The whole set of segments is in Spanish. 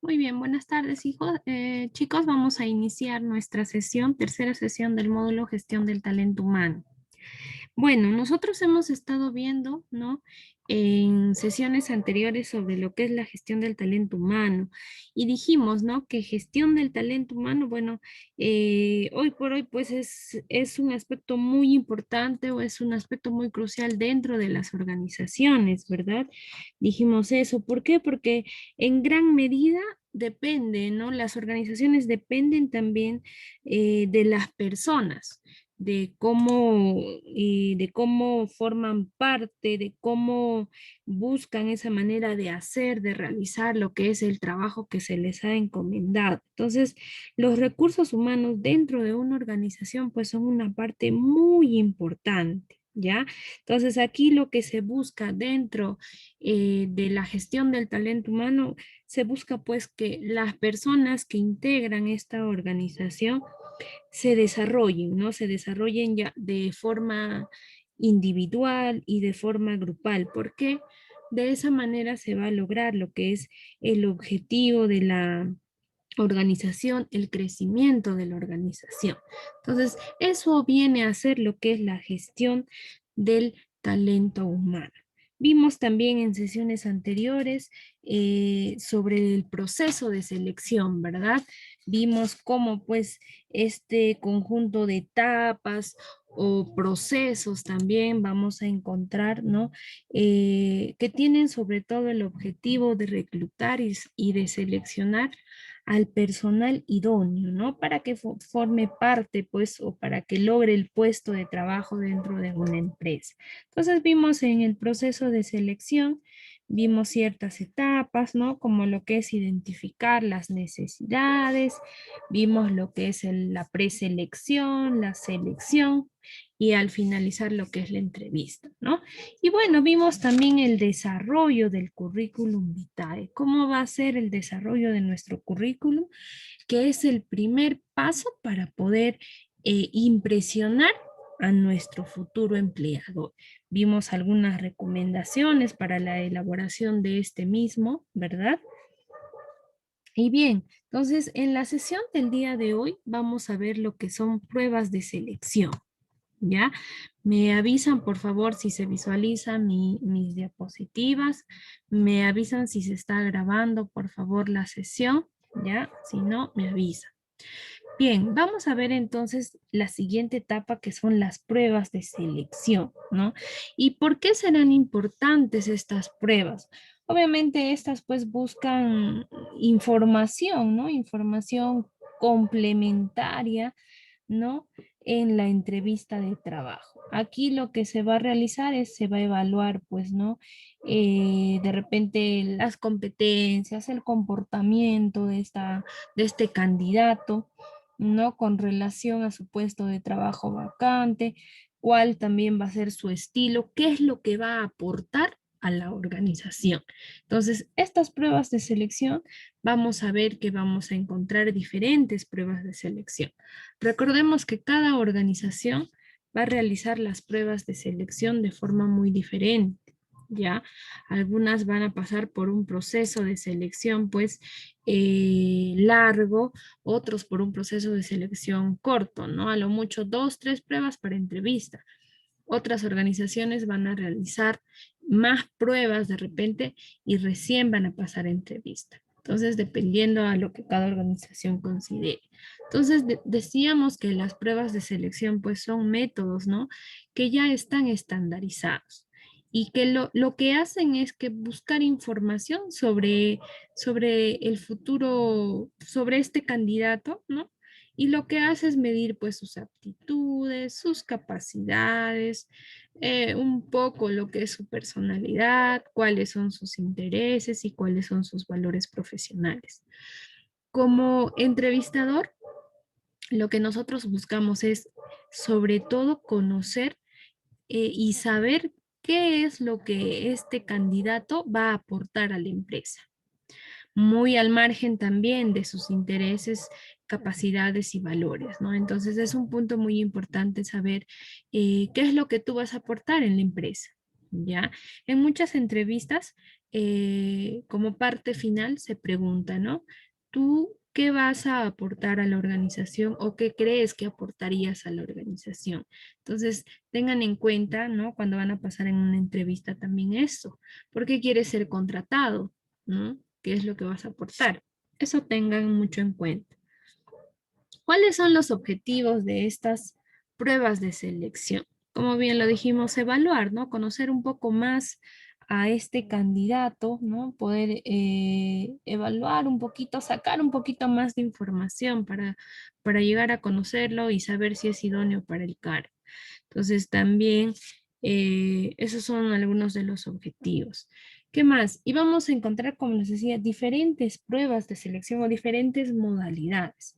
Muy bien, buenas tardes, hijos. Chicos, vamos a iniciar nuestra sesión, tercera sesión del módulo Gestión del Talento Humano. Bueno, nosotros hemos estado viendo, ¿no? En sesiones anteriores sobre lo que es la gestión del talento humano y dijimos, ¿no? Que gestión del talento humano, bueno, hoy por hoy pues es un aspecto muy importante o es un aspecto muy crucial dentro de las organizaciones, ¿verdad? Dijimos eso. ¿Por qué? Porque en gran medida depende, ¿no? Las organizaciones dependen también de las personas de cómo forman parte, de cómo buscan esa manera de hacer, de realizar lo que es el trabajo que se les ha encomendado. Entonces, los recursos humanos dentro de una organización pues son una parte muy importante. ¿Ya? Entonces aquí lo que se busca dentro de la gestión del talento humano, se busca pues que las personas que integran esta organización se desarrollen, ¿no? Se desarrollen ya de forma individual y de forma grupal, porque de esa manera se va a lograr lo que es el objetivo de la organización, el crecimiento de la organización. Entonces, eso viene a ser lo que es la gestión del talento humano. Vimos también en sesiones anteriores sobre el proceso de selección, ¿verdad? Vimos cómo pues este conjunto de etapas o procesos también vamos a encontrar, ¿no? Que tienen sobre todo el objetivo de reclutar y de seleccionar al personal idóneo, ¿no? Para que forme parte, pues, o para que logre el puesto de trabajo dentro de una empresa. Entonces vimos en el proceso de selección, vimos ciertas etapas, ¿no? Como lo que es identificar las necesidades, vimos lo que es la preselección, la selección y al finalizar lo que es la entrevista, ¿no? Y bueno, vimos también el desarrollo del currículum vitae. ¿Cómo va a ser el desarrollo de nuestro currículum? Que es el primer paso para poder impresionar a nuestro futuro empleador. Vimos algunas recomendaciones para la elaboración de este mismo, ¿verdad? Y bien, entonces en la sesión del día de hoy vamos a ver lo que son pruebas de selección. ¿Ya? Me avisan, por favor, si se visualizan mis diapositivas. Me avisan si se está grabando, por favor, la sesión, ¿ya? Si no, me avisan. Bien, vamos a ver entonces la siguiente etapa que son las pruebas de selección, ¿no? ¿Y por qué serán importantes estas pruebas? Obviamente estas pues buscan información, ¿no? Información complementaria, ¿no? En la entrevista de trabajo. Aquí lo que se va a realizar es, se va a evaluar, pues, ¿no? De repente las competencias, el comportamiento de este candidato, ¿no? Con relación a su puesto de trabajo vacante, cuál también va a ser su estilo, qué es lo que va a aportar a la organización. Entonces, estas pruebas de selección, vamos a ver que vamos a encontrar diferentes pruebas de selección. Recordemos que cada organización va a realizar las pruebas de selección de forma muy diferente. ¿Ya? Algunas van a pasar por un proceso de selección pues largo, otros por un proceso de selección corto, ¿no? A lo mucho 2, 3 pruebas para entrevista. Otras organizaciones van a realizar más pruebas de repente y recién van a pasar a entrevista. Entonces, dependiendo a lo que cada organización considere. Entonces, decíamos que las pruebas de selección pues son métodos, ¿no? Que ya están estandarizados y que lo que hacen es que buscar información sobre el futuro, sobre este candidato, ¿no? Y lo que hace es medir pues sus aptitudes, sus capacidades, un poco lo que es su personalidad, cuáles son sus intereses y cuáles son sus valores profesionales. Como entrevistador, lo que nosotros buscamos es sobre todo conocer y saber qué es lo que este candidato va a aportar a la empresa, muy al margen también de sus intereses, capacidades y valores, ¿no? Entonces es un punto muy importante saber qué es lo que tú vas a aportar en la empresa, ¿ya? En muchas entrevistas como parte final se pregunta, ¿no? ¿Tú qué vas a aportar a la organización o qué crees que aportarías a la organización? Entonces, tengan en cuenta, ¿no? Cuando van a pasar en una entrevista también eso. ¿Por qué quieres ser contratado? ¿No? ¿Qué es lo que vas a aportar? Eso tengan mucho en cuenta. ¿Cuáles son los objetivos de estas pruebas de selección? Como bien lo dijimos, evaluar, ¿no? Conocer un poco más a este candidato, ¿no? Poder evaluar un poquito, sacar un poquito más de información para llegar a conocerlo y saber si es idóneo para el cargo. Entonces también esos son algunos de los objetivos. ¿Qué más? Y vamos a encontrar, como les decía, diferentes pruebas de selección o diferentes modalidades.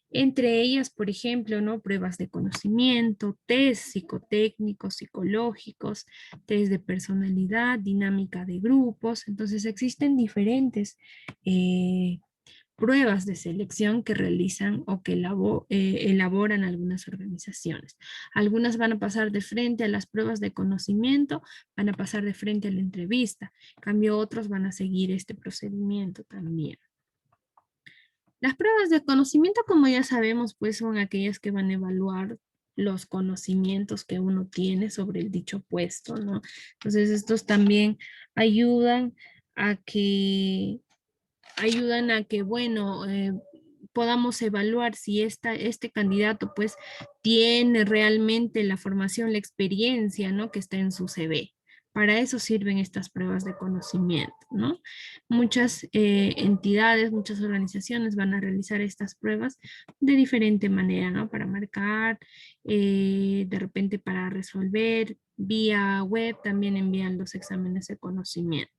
Entre ellas, por ejemplo, ¿no? Pruebas de conocimiento, test psicotécnicos, psicológicos, test de personalidad, dinámica de grupos. Entonces existen diferentes eh, pruebas de selección que realizan o que elaboran algunas organizaciones. Algunas van a pasar de frente a las pruebas de conocimiento, van a pasar de frente a la entrevista. En cambio, otros van a seguir este procedimiento también. Las pruebas de conocimiento, como ya sabemos, pues son aquellas que van a evaluar los conocimientos que uno tiene sobre el dicho puesto, ¿no? Entonces, estos también ayudan a que, bueno, podamos evaluar si este candidato, pues, tiene realmente la formación, la experiencia, ¿no? Que está en su CV. Para eso sirven estas pruebas de conocimiento, ¿no? Muchas entidades, muchas organizaciones van a realizar estas pruebas de diferente manera, ¿no? Para marcar, de repente para resolver, vía web también envían los exámenes de conocimiento.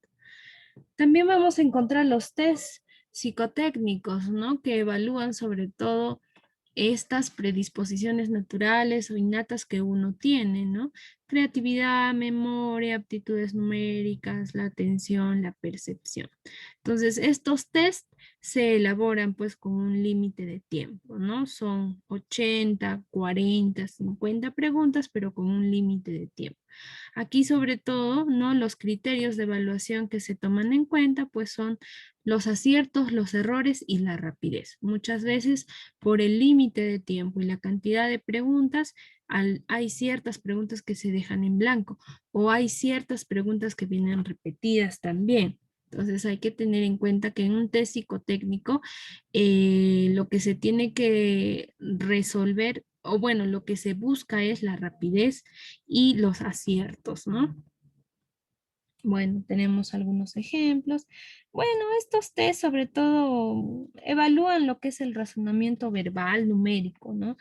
También vamos a encontrar los test psicotécnicos, ¿no? Que evalúan sobre todo estas predisposiciones naturales o innatas que uno tiene, ¿no? Creatividad, memoria, aptitudes numéricas, la atención, la percepción. Entonces, estos test se elaboran pues con un límite de tiempo, ¿no? Son 80, 40, 50 preguntas, pero con un límite de tiempo. Aquí sobre todo, ¿no? Los criterios de evaluación que se toman en cuenta pues son los aciertos, los errores y la rapidez. Muchas veces por el límite de tiempo y la cantidad de preguntas, hay ciertas preguntas que se dejan en blanco o hay ciertas preguntas que vienen repetidas también. Entonces hay que tener en cuenta que en un test psicotécnico lo que se tiene que resolver, o bueno, lo que se busca es la rapidez y los aciertos, ¿no? Bueno, tenemos algunos ejemplos. Bueno, estos test sobre todo evalúan lo que es el razonamiento verbal, numérico, ¿no?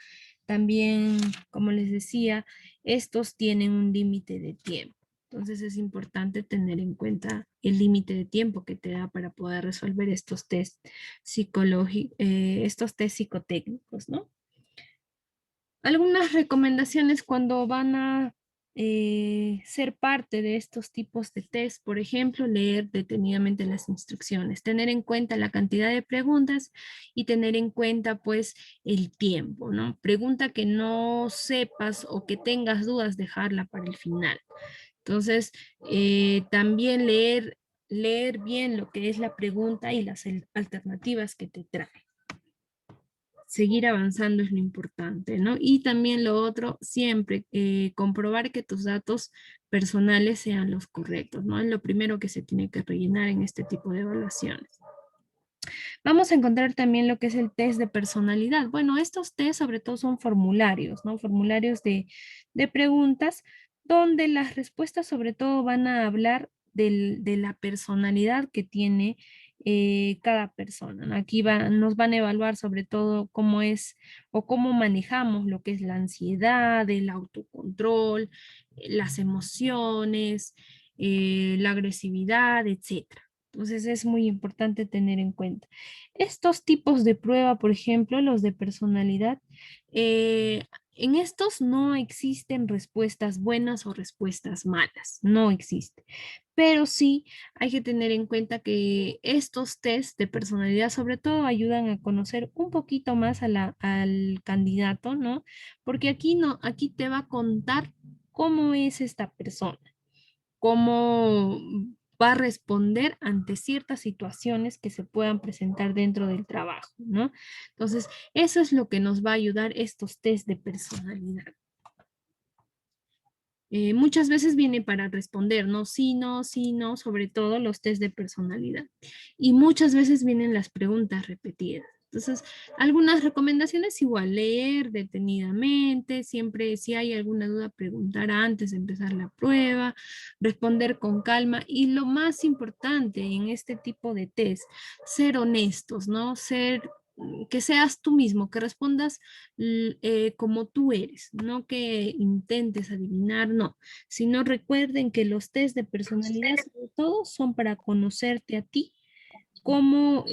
También, como les decía, estos tienen un límite de tiempo. Entonces es importante tener en cuenta el límite de tiempo que te da para poder resolver estos test psicológicos, estos test psicotécnicos, ¿no? Algunas recomendaciones cuando van a ser parte de estos tipos de test, por ejemplo, leer detenidamente las instrucciones, tener en cuenta la cantidad de preguntas y tener en cuenta pues el tiempo, ¿no? Pregunta que no sepas o que tengas dudas, dejarla para el final. Entonces, también leer bien lo que es la pregunta y las alternativas que te trae. Seguir avanzando es lo importante, ¿no? Y también lo otro, siempre comprobar que tus datos personales sean los correctos, ¿no? Es lo primero que se tiene que rellenar en este tipo de evaluaciones. Vamos a encontrar también lo que es el test de personalidad. Bueno, estos test sobre todo son formularios, ¿no? Formularios de preguntas donde las respuestas sobre todo van a hablar de la personalidad que tiene cada persona, ¿no? Aquí nos van a evaluar sobre todo cómo es o cómo manejamos lo que es la ansiedad, el autocontrol, las emociones, la agresividad, etcétera. Entonces es muy importante tener en cuenta. Estos tipos de prueba, por ejemplo, los de personalidad, eh, en estos no existen respuestas buenas o respuestas malas, no existe. Pero sí hay que tener en cuenta que estos test de personalidad sobre todo ayudan a conocer un poquito más al candidato, ¿no? Porque aquí no, aquí te va a contar cómo es esta persona, cómo va a responder ante ciertas situaciones que se puedan presentar dentro del trabajo, ¿no? Entonces, eso es lo que nos va a ayudar estos test de personalidad. Muchas veces viene para responder, ¿no? Sí, no, sí, no, sobre todo los test de personalidad. Y muchas veces vienen las preguntas repetidas. Entonces, algunas recomendaciones igual, leer detenidamente, siempre si hay alguna duda, preguntar antes de empezar la prueba, responder con calma y lo más importante en este tipo de test, ser honestos, ¿no? Que seas tú mismo, que respondas como tú eres, no que intentes adivinar, no, sino recuerden que los test de personalidad sobre todo son para conocerte a ti, cómo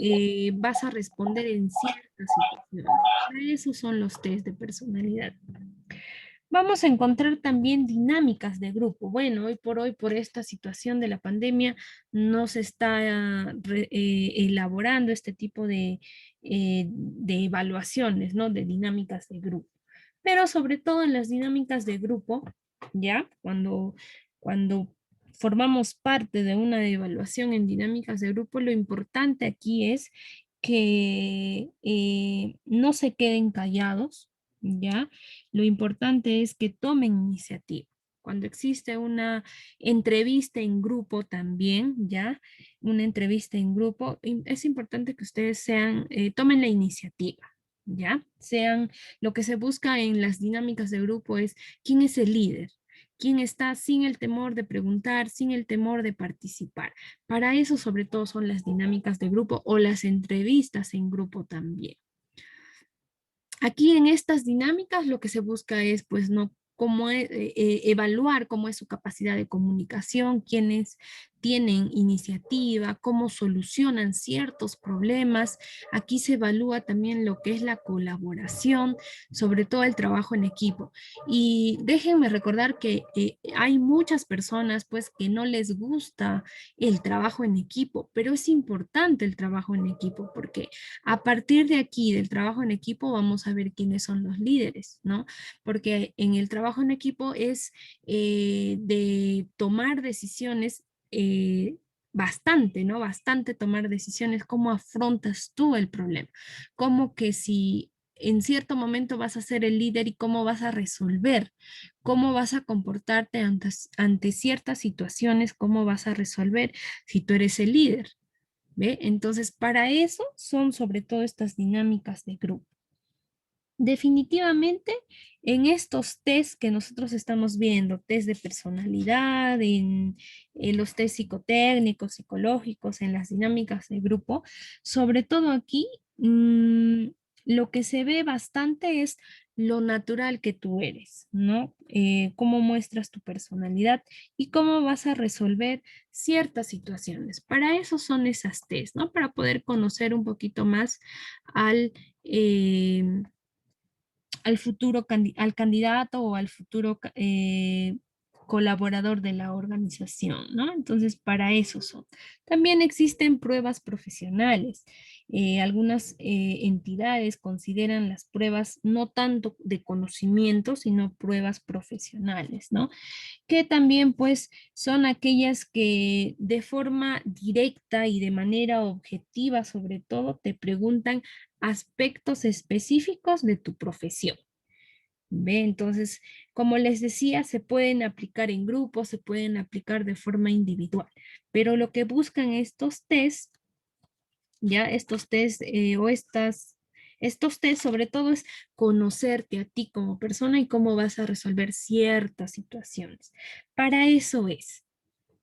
vas a responder en ciertas situaciones. Para eso son los test de personalidad. Vamos a encontrar también dinámicas de grupo. Bueno, hoy por hoy, por esta situación de la pandemia, no se está elaborando este tipo de evaluaciones, ¿no? De dinámicas de grupo. Pero sobre todo en las dinámicas de grupo, ¿ya? Cuando formamos parte de una evaluación en dinámicas de grupo, lo importante aquí es que no se queden callados, ¿ya? Lo importante es que tomen iniciativa. Cuando existe una entrevista en grupo también, ¿ya? Una entrevista en grupo, es importante que ustedes tomen la iniciativa, ¿ya? Lo que se busca en las dinámicas de grupo es quién es el líder, quién está sin el temor de preguntar, sin el temor de participar. Para eso sobre todo son las dinámicas de grupo o las entrevistas en grupo también. Aquí en estas dinámicas lo que se busca es, pues, no evaluar cómo es su capacidad de comunicación, quiénes tienen iniciativa, cómo solucionan ciertos problemas. Aquí se evalúa también lo que es la colaboración, sobre todo el trabajo en equipo. Y déjenme recordar que hay muchas personas, pues, que no les gusta el trabajo en equipo, pero es importante el trabajo en equipo porque a partir de aquí, del trabajo en equipo, vamos a ver quiénes son los líderes, ¿no? Porque en el trabajo en equipo es de tomar decisiones bastante, ¿no? Bastante tomar decisiones, cómo afrontas tú el problema, cómo que si en cierto momento vas a ser el líder y cómo vas a resolver, cómo vas a comportarte ante ciertas situaciones, cómo vas a resolver si tú eres el líder. ¿Ve? Entonces, para eso son sobre todo estas dinámicas de grupo. Definitivamente, en estos test que nosotros estamos viendo, test de personalidad, en los test psicotécnicos, psicológicos, en las dinámicas de grupo, sobre todo aquí, lo que se ve bastante es lo natural que tú eres, ¿no? Cómo muestras tu personalidad y cómo vas a resolver ciertas situaciones. Para eso son esas test, ¿no? Para poder conocer un poquito más al... eh, al candidato o al futuro colaborador de la organización, ¿no? Entonces, para eso son. También existen pruebas profesionales. Algunas entidades consideran las pruebas no tanto de conocimiento, sino pruebas profesionales, ¿no? Que también pues son aquellas que de forma directa y de manera objetiva sobre todo te preguntan aspectos específicos de tu profesión. ¿Ve? Entonces, como les decía, se pueden aplicar en grupos, se pueden aplicar de forma individual, pero lo que buscan estos test, ya estos test estos test sobre todo es conocerte a ti como persona y cómo vas a resolver ciertas situaciones. Para eso es.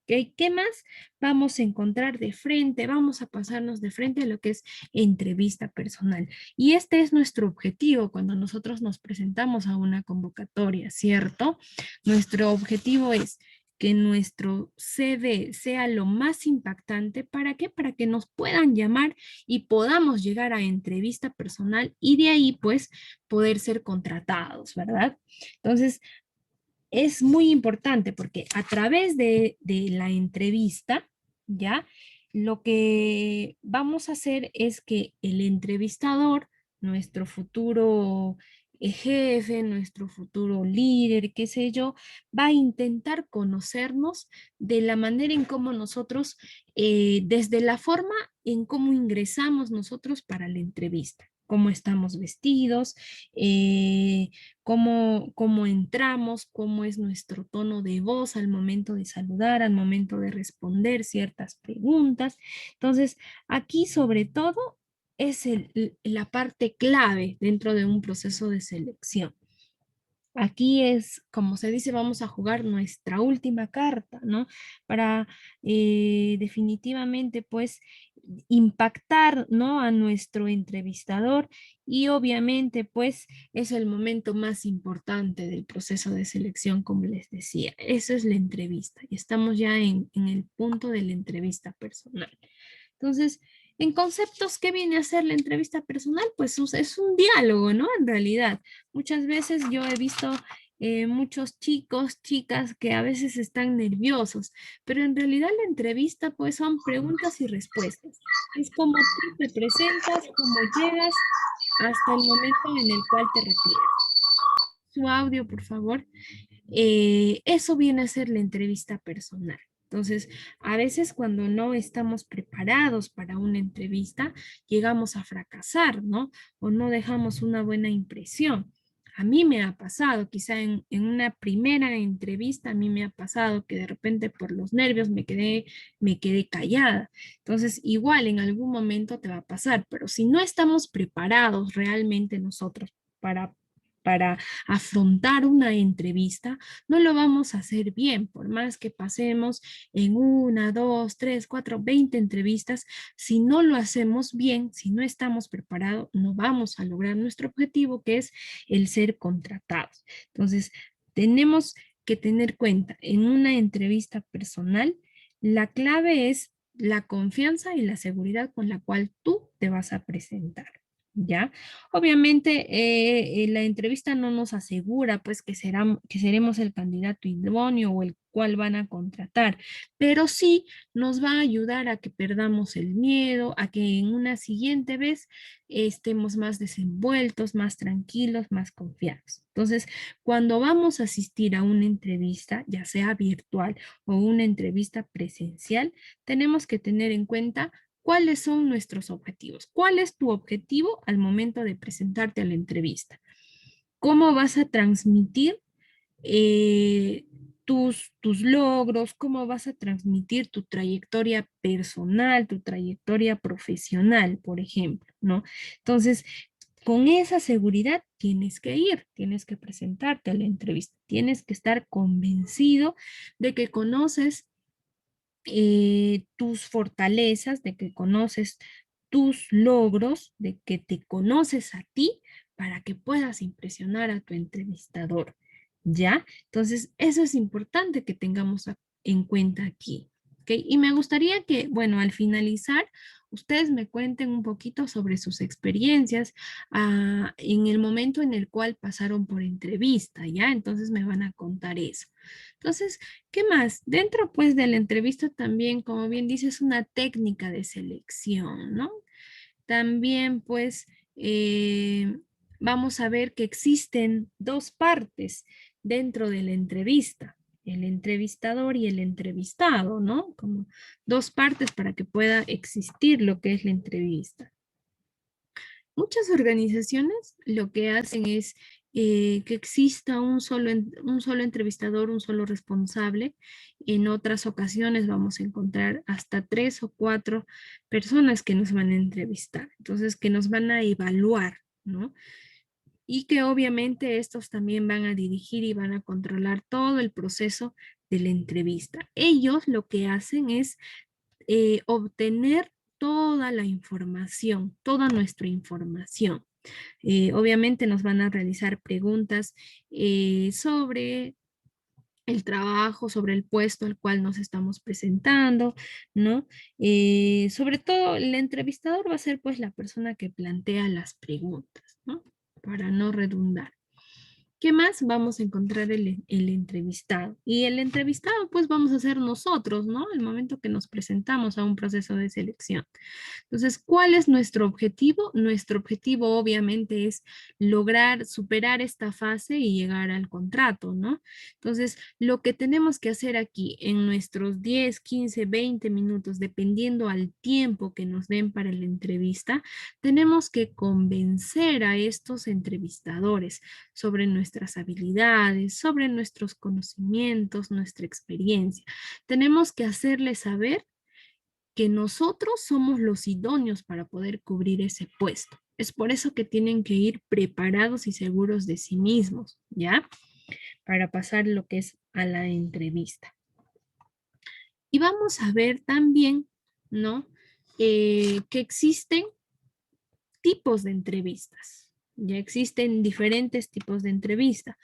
¿Ok? ¿Qué más vamos a encontrar de frente? Vamos a pasarnos de frente a lo que es entrevista personal. Y este es nuestro objetivo cuando nosotros nos presentamos a una convocatoria, ¿cierto? Nuestro objetivo es que nuestro CV sea lo más impactante. ¿Para qué? Para que nos puedan llamar y podamos llegar a entrevista personal y de ahí pues poder ser contratados, ¿verdad? Entonces, es muy importante porque a través de la entrevista, ¿ya? Lo que vamos a hacer es que el entrevistador, nuestro futuro jefe, nuestro futuro líder, qué sé yo, va a intentar conocernos de la manera en cómo nosotros, desde la forma en cómo ingresamos nosotros para la entrevista, cómo estamos vestidos, cómo entramos, cómo es nuestro tono de voz al momento de saludar, al momento de responder ciertas preguntas. Entonces, aquí sobre todo es la parte clave dentro de un proceso de selección. Aquí es, como se dice, vamos a jugar nuestra última carta, ¿no? Para definitivamente, pues, impactar, ¿no? A nuestro entrevistador y obviamente, pues, es el momento más importante del proceso de selección, como les decía. Eso es la entrevista y estamos ya en el punto de la entrevista personal. Entonces, en conceptos, ¿qué viene a ser la entrevista personal? Pues es un diálogo, ¿no? En realidad, muchas veces yo he visto muchos chicos, chicas que a veces están nerviosos, pero en realidad la entrevista pues son preguntas y respuestas. Es como tú te presentas, cómo llegas hasta el momento en el cual te retiras. Su audio, por favor. Eso viene a ser la entrevista personal. Entonces, a veces cuando no estamos preparados para una entrevista, llegamos a fracasar, ¿no? O no dejamos una buena impresión. A mí me ha pasado, quizá en una primera entrevista, a mí me ha pasado que de repente por los nervios me quedé callada. Entonces, igual en algún momento te va a pasar, pero si no estamos preparados realmente nosotros para afrontar una entrevista, no lo vamos a hacer bien, por más que pasemos en una, dos, tres, cuatro, 20 entrevistas, si no lo hacemos bien, si no estamos preparados, no vamos a lograr nuestro objetivo, que es el ser contratados. Entonces, tenemos que tener cuenta en una entrevista personal, la clave es la confianza y la seguridad con la cual tú te vas a presentar. ¿Ya? Obviamente, la entrevista no nos asegura pues que seremos el candidato idóneo o el cual van a contratar, pero sí nos va a ayudar a que perdamos el miedo, a que en una siguiente vez estemos más desenvueltos, más tranquilos, más confiados. Entonces, cuando vamos a asistir a una entrevista, ya sea virtual o una entrevista presencial, tenemos que tener en cuenta cuáles son nuestros objetivos. ¿Cuál es tu objetivo al momento de presentarte a la entrevista? ¿Cómo vas a transmitir tus logros? ¿Cómo vas a transmitir tu trayectoria personal, tu trayectoria profesional, por ejemplo, ¿no? Entonces, con esa seguridad tienes que presentarte a la entrevista, tienes que estar convencido de que conoces tus fortalezas, de que conoces tus logros, de que te conoces a ti para que puedas impresionar a tu entrevistador. ¿Ya? Entonces, eso es importante que tengamos en cuenta aquí. ¿Ok? Y me gustaría que, bueno, al finalizar, ustedes me cuenten un poquito sobre sus experiencias en el momento en el cual pasaron por entrevista, ¿ya? Entonces me van a contar eso. Entonces, ¿qué más? Dentro pues de la entrevista también, como bien dices, es una técnica de selección, ¿no? También pues vamos a ver que existen dos partes dentro de la entrevista, el entrevistador y el entrevistado, ¿no? Como dos partes para que pueda existir lo que es la entrevista. Muchas organizaciones lo que hacen es que exista un solo entrevistador, un solo responsable. En otras ocasiones vamos a encontrar hasta 3 o 4 personas que nos van a entrevistar, entonces que nos van a evaluar, ¿no? Y que obviamente estos también van a dirigir y van a controlar todo el proceso de la entrevista. Ellos lo que hacen es obtener toda la información, toda nuestra información. Obviamente nos van a realizar preguntas sobre el trabajo, sobre el puesto al cual nos estamos presentando, ¿no? Sobre todo, el entrevistador va a ser pues la persona que plantea las preguntas, ¿no? Para no redundar. ¿Qué más? Vamos a encontrar el entrevistado. Y el entrevistado, pues vamos a ser nosotros, ¿no? El momento que nos presentamos a un proceso de selección. Entonces, ¿cuál es nuestro objetivo? Nuestro objetivo obviamente es lograr superar esta fase y llegar al contrato, ¿no? Entonces, lo que tenemos que hacer aquí en nuestros 10, 15, 20 minutos, dependiendo al tiempo que nos den para la entrevista, tenemos que convencer a estos entrevistadores sobre nuestras habilidades, sobre nuestros conocimientos, nuestra experiencia. Tenemos que hacerles saber que nosotros somos los idóneos para poder cubrir ese puesto. Es por eso que tienen que ir preparados y seguros de sí mismos, ¿ya? Para pasar lo que es a la entrevista. Y vamos a ver también, ¿no? Que existen tipos de entrevistas. Ya existen diferentes tipos de entrevista.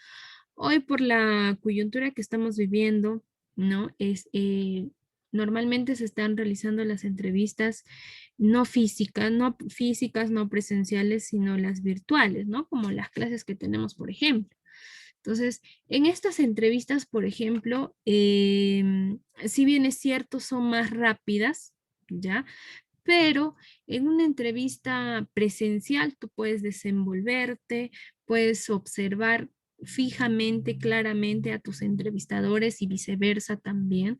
Hoy por la coyuntura que estamos viviendo, ¿no? Normalmente se están realizando las entrevistas no físicas, no presenciales, sino las virtuales, ¿no? Como las clases que tenemos, por ejemplo. Entonces, en estas entrevistas, por ejemplo, si bien es cierto, son más rápidas, ¿ya? Pero en una entrevista presencial tú puedes desenvolverte, puedes observar fijamente, claramente a tus entrevistadores y viceversa también.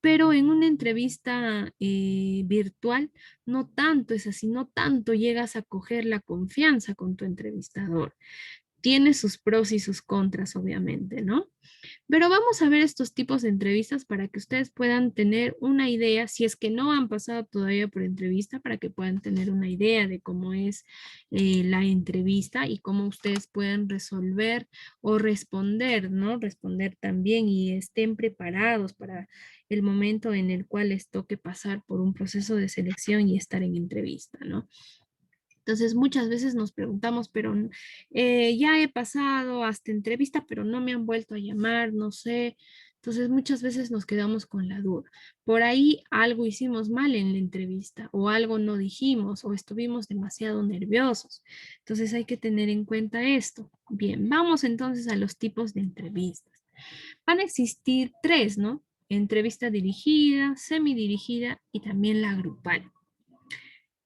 Pero en una entrevista virtual no tanto es así, no tanto llegas a coger la confianza con tu entrevistador. Tiene sus pros y sus contras, obviamente, ¿no? Pero vamos a ver estos tipos de entrevistas para que ustedes puedan tener una idea, si es que no han pasado todavía por entrevista, para que puedan tener una idea de cómo es la entrevista y cómo ustedes pueden resolver o responder, ¿no? Responder también y estén preparados para el momento en el cual les toque pasar por un proceso de selección y estar en entrevista, ¿no? Entonces muchas veces nos preguntamos, pero ya he pasado hasta entrevista, pero no me han vuelto a llamar, no sé. Entonces muchas veces nos quedamos con la duda. Por ahí algo hicimos mal en la entrevista o algo no dijimos o estuvimos demasiado nerviosos. Entonces hay que tener en cuenta esto. Bien, vamos entonces a los tipos de entrevistas. Van a existir tres, ¿no? Entrevista dirigida, semidirigida y también la grupal.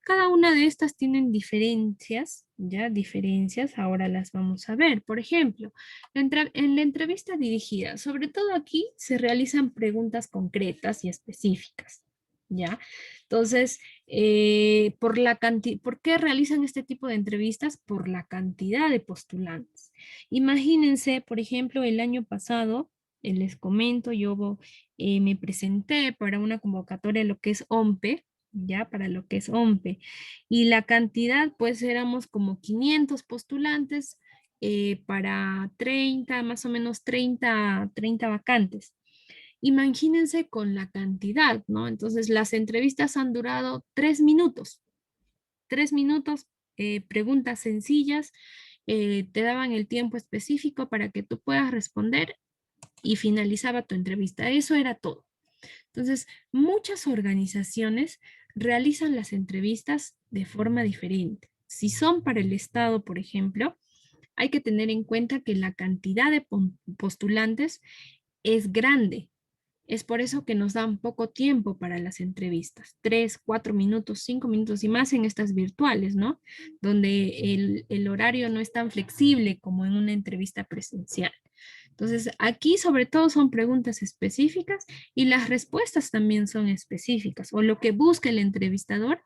Cada una de estas tienen diferencias, ya diferencias, ahora las vamos a ver. Por ejemplo, en la entrevista dirigida, sobre todo aquí se realizan preguntas concretas y específicas, ¿ya? Entonces, ¿por qué realizan este tipo de entrevistas? Por la cantidad de postulantes. Imagínense, por ejemplo, el año pasado, les comento, yo me presenté para una convocatoria, lo que es OMPE, ya para lo que es OMPE. Y la cantidad, pues éramos como 500 postulantes para 30 más o menos 30 vacantes. Imagínense con la cantidad, ¿no? Entonces las entrevistas han durado 3 minutos. 3 minutos, preguntas sencillas, te daban el tiempo específico para que tú puedas responder y finalizaba tu entrevista. Eso era todo. Entonces, muchas organizaciones realizan las entrevistas de forma diferente. Si son para el Estado, por ejemplo, hay que tener en cuenta que la cantidad de postulantes es grande. Es por eso que nos dan poco tiempo para las entrevistas, 3, 4 minutos, 5 minutos y más en estas virtuales, ¿no? Donde el horario no es tan flexible como en una entrevista presencial. Entonces, aquí sobre todo son preguntas específicas y las respuestas también son específicas, o lo que busca el entrevistador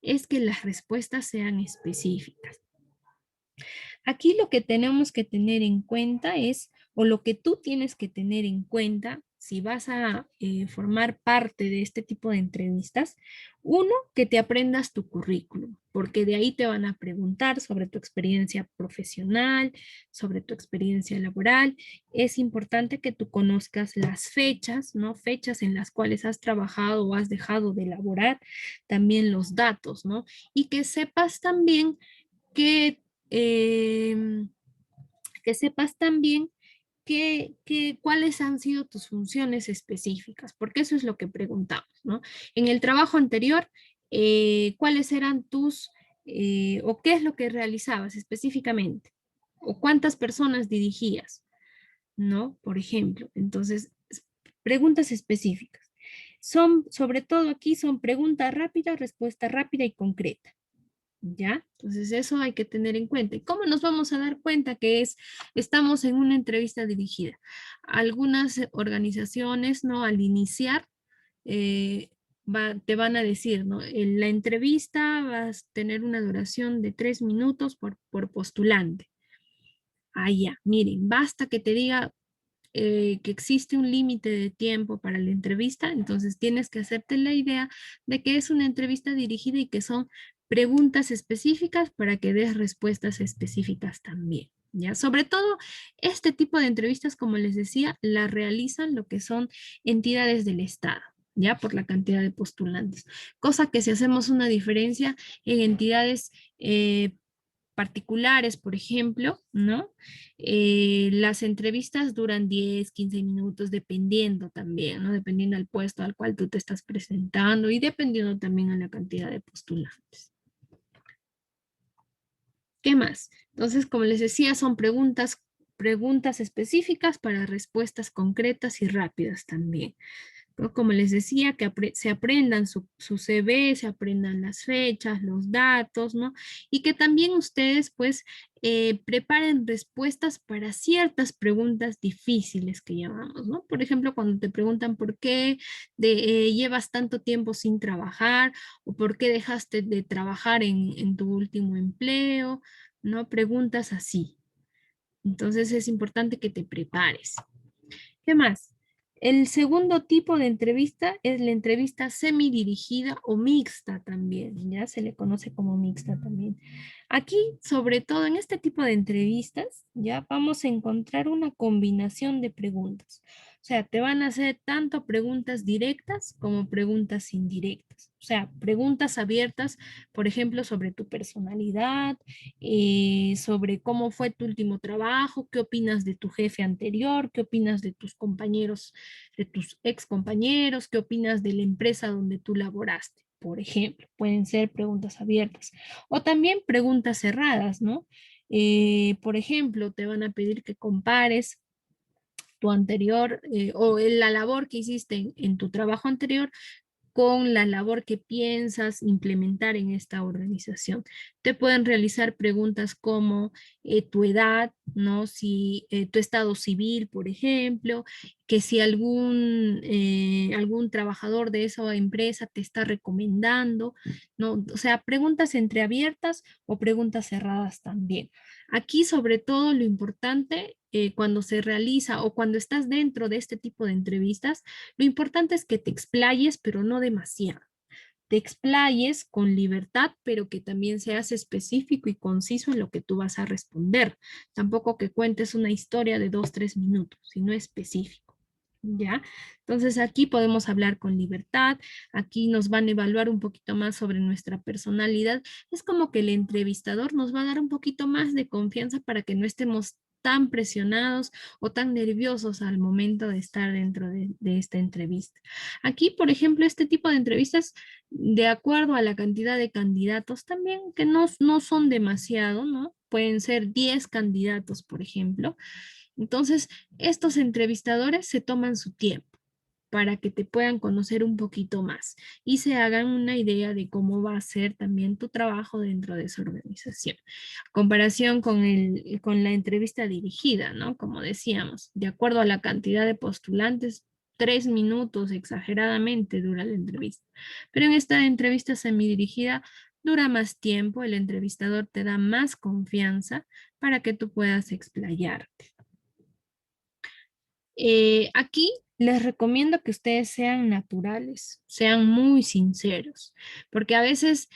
es que las respuestas sean específicas. Aquí lo que tenemos que tener en cuenta es, o lo que tú tienes que tener en cuenta si vas a formar parte de este tipo de entrevistas, uno, que te aprendas tu currículum, porque de ahí te van a preguntar sobre tu experiencia profesional, sobre tu experiencia laboral. Es importante que tú conozcas las fechas, ¿no? Fechas en las cuales has trabajado o has dejado de laborar, también los datos, ¿no? Y que sepas también que eh, que sepas también cuáles han sido tus funciones específicas, porque eso es lo que preguntamos, ¿no? En el trabajo anterior, ¿cuáles eran tus, o qué es lo que realizabas específicamente? o cuántas personas dirigías, ¿no? Por ejemplo, entonces, preguntas específicas. Son, sobre todo aquí, son pregunta rápida, respuesta rápida y concreta. ¿Ya? Entonces eso hay que tener en cuenta. ¿Y cómo nos vamos a dar cuenta que estamos en una entrevista dirigida? Algunas organizaciones, ¿no? Al iniciar, eh, te van a decir, ¿no? En la entrevista vas a tener una duración de 3 minutos por postulante. Ah, ya, miren, basta que te diga que existe un límite de tiempo para la entrevista, entonces tienes que hacerte la idea de que es una entrevista dirigida y que son preguntas específicas para que des respuestas específicas también. ¿Ya? Sobre todo, este tipo de entrevistas, como les decía, la realizan lo que son entidades del Estado, ¿ya? Por la cantidad de postulantes. Cosa que si hacemos una diferencia en entidades particulares, por ejemplo, ¿no? Las entrevistas duran 10, 15 minutos, dependiendo también, ¿no? Dependiendo del puesto al cual tú te estás presentando y dependiendo también a la cantidad de postulantes. ¿Qué más? Entonces, como les decía, son preguntas específicas para respuestas concretas y rápidas también, ¿no? Como les decía, que se aprendan su CV, se aprendan las fechas, los datos, ¿no? Y que también ustedes, pues, preparen respuestas para ciertas preguntas difíciles que llamamos, ¿no? Por ejemplo, cuando te preguntan por qué llevas tanto tiempo sin trabajar o por qué dejaste de trabajar en tu último empleo, ¿no? Preguntas así. Entonces es importante que te prepares. ¿Qué más? El segundo tipo de entrevista es la entrevista semidirigida o mixta también, ya se le conoce como mixta también. Aquí, sobre todo en este tipo de entrevistas, ya vamos a encontrar una combinación de preguntas. O sea, te van a hacer tanto preguntas directas como preguntas indirectas. O sea, preguntas abiertas, por ejemplo, sobre tu personalidad, sobre cómo fue tu último trabajo, qué opinas de tu jefe anterior, qué opinas de tus compañeros, de tus ex compañeros, qué opinas de la empresa donde tú laboraste. Por ejemplo, pueden ser preguntas abiertas o también preguntas cerradas, ¿no? Por ejemplo, te van a pedir que compares tu anterior o la labor que hiciste en tu trabajo anterior con la labor que piensas implementar en esta organización. Te pueden realizar preguntas como tu edad, ¿no? Si tu estado civil, por ejemplo, que si algún trabajador de esa empresa te está recomendando, ¿no? O sea, preguntas entreabiertas o preguntas cerradas también. Aquí, sobre todo, lo importante cuando se realiza o cuando estás dentro de este tipo de entrevistas, lo importante es que te explayes, pero no demasiado. Te explayes con libertad, pero que también seas específico y conciso en lo que tú vas a responder. Tampoco que cuentes una historia de 2, 3 minutos, sino específico. ¿Ya? Entonces aquí podemos hablar con libertad, aquí nos van a evaluar un poquito más sobre nuestra personalidad. Es como que el entrevistador nos va a dar un poquito más de confianza para que no estemos tan presionados o tan nerviosos al momento de estar dentro de esta entrevista. Aquí, por ejemplo, este tipo de entrevistas, de acuerdo a la cantidad de candidatos también, que no son demasiado, ¿no? Pueden ser 10 candidatos, por ejemplo. Entonces, estos entrevistadores se toman su tiempo para que te puedan conocer un poquito más y se hagan una idea de cómo va a ser también tu trabajo dentro de esa organización. Comparación con la entrevista dirigida, ¿no? Como decíamos, de acuerdo a la cantidad de postulantes, 3 minutos exageradamente dura la entrevista. Pero en esta entrevista semidirigida dura más tiempo, el entrevistador te da más confianza para que tú puedas explayarte. Aquí les recomiendo que ustedes sean naturales, sean muy sinceros, porque a veces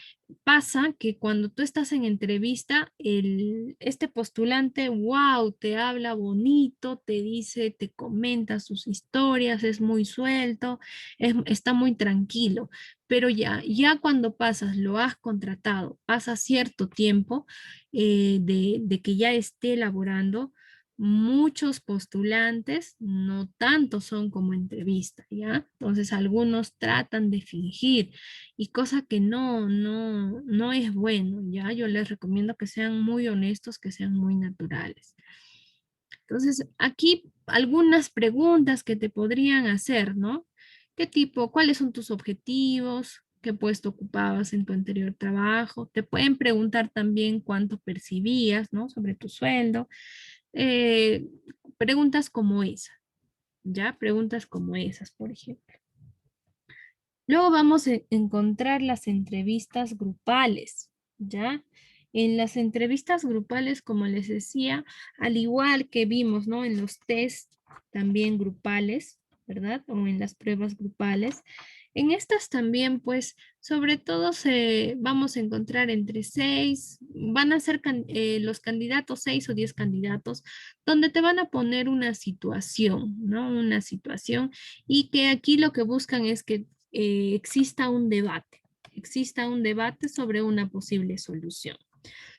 pasa que cuando tú estás en entrevista, este postulante, wow, te habla bonito, te dice, te comenta sus historias, es muy suelto, está muy tranquilo, pero ya cuando pasas, lo has contratado, pasa cierto tiempo de que ya esté elaborando, muchos postulantes, no tanto son como entrevista, ¿ya? Entonces algunos tratan de fingir y cosa que no es bueno, ¿ya? Yo les recomiendo que sean muy honestos, que sean muy naturales. Entonces, aquí algunas preguntas que te podrían hacer, ¿no? ¿Qué tipo, cuáles son tus objetivos? ¿Qué puesto ocupabas en tu anterior trabajo? Te pueden preguntar también cuánto percibías, ¿no? Sobre tu sueldo. Eh, Preguntas como esa, ¿ya? Preguntas como esas, por ejemplo. Luego vamos a encontrar las entrevistas grupales, ¿ya? En las entrevistas grupales, como les decía, al igual que vimos, ¿no? En los test también grupales, ¿verdad? O en las pruebas grupales. En estas también, pues, sobre todo vamos a encontrar entre 6, van a ser los candidatos, 6 o 10 candidatos, donde te van a poner una situación, ¿no? Una situación y que aquí lo que buscan es que exista un debate sobre una posible solución.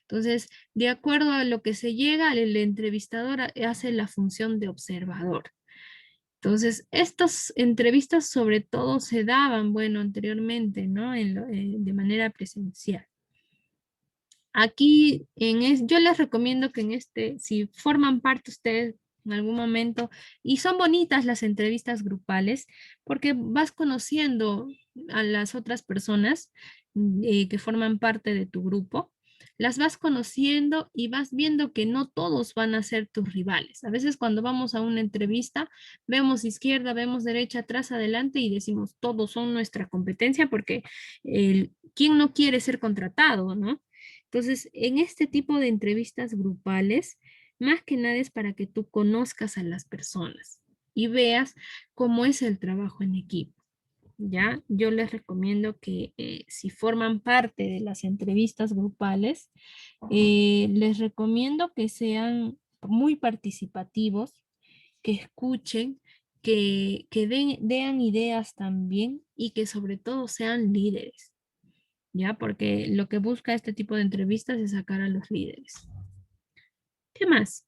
Entonces, de acuerdo a lo que se llega, el entrevistador hace la función de observador. Entonces, estas entrevistas sobre todo se daban, bueno, anteriormente, ¿no? De manera presencial. Aquí yo les recomiendo que si forman parte ustedes en algún momento, y son bonitas las entrevistas grupales, porque vas conociendo a las otras personas que forman parte de tu grupo, las vas conociendo y vas viendo que no todos van a ser tus rivales. A veces cuando vamos a una entrevista, vemos izquierda, vemos derecha, atrás, adelante y decimos, todos son nuestra competencia porque ¿quién no quiere ser contratado, no? Entonces, en este tipo de entrevistas grupales, más que nada es para que tú conozcas a las personas y veas cómo es el trabajo en equipo. ¿Ya? Yo les recomiendo que si forman parte de las entrevistas grupales, les recomiendo que sean muy participativos, que escuchen, que den ideas también y que sobre todo sean líderes. ¿Ya? Porque lo que busca este tipo de entrevistas es sacar a los líderes. ¿Qué más?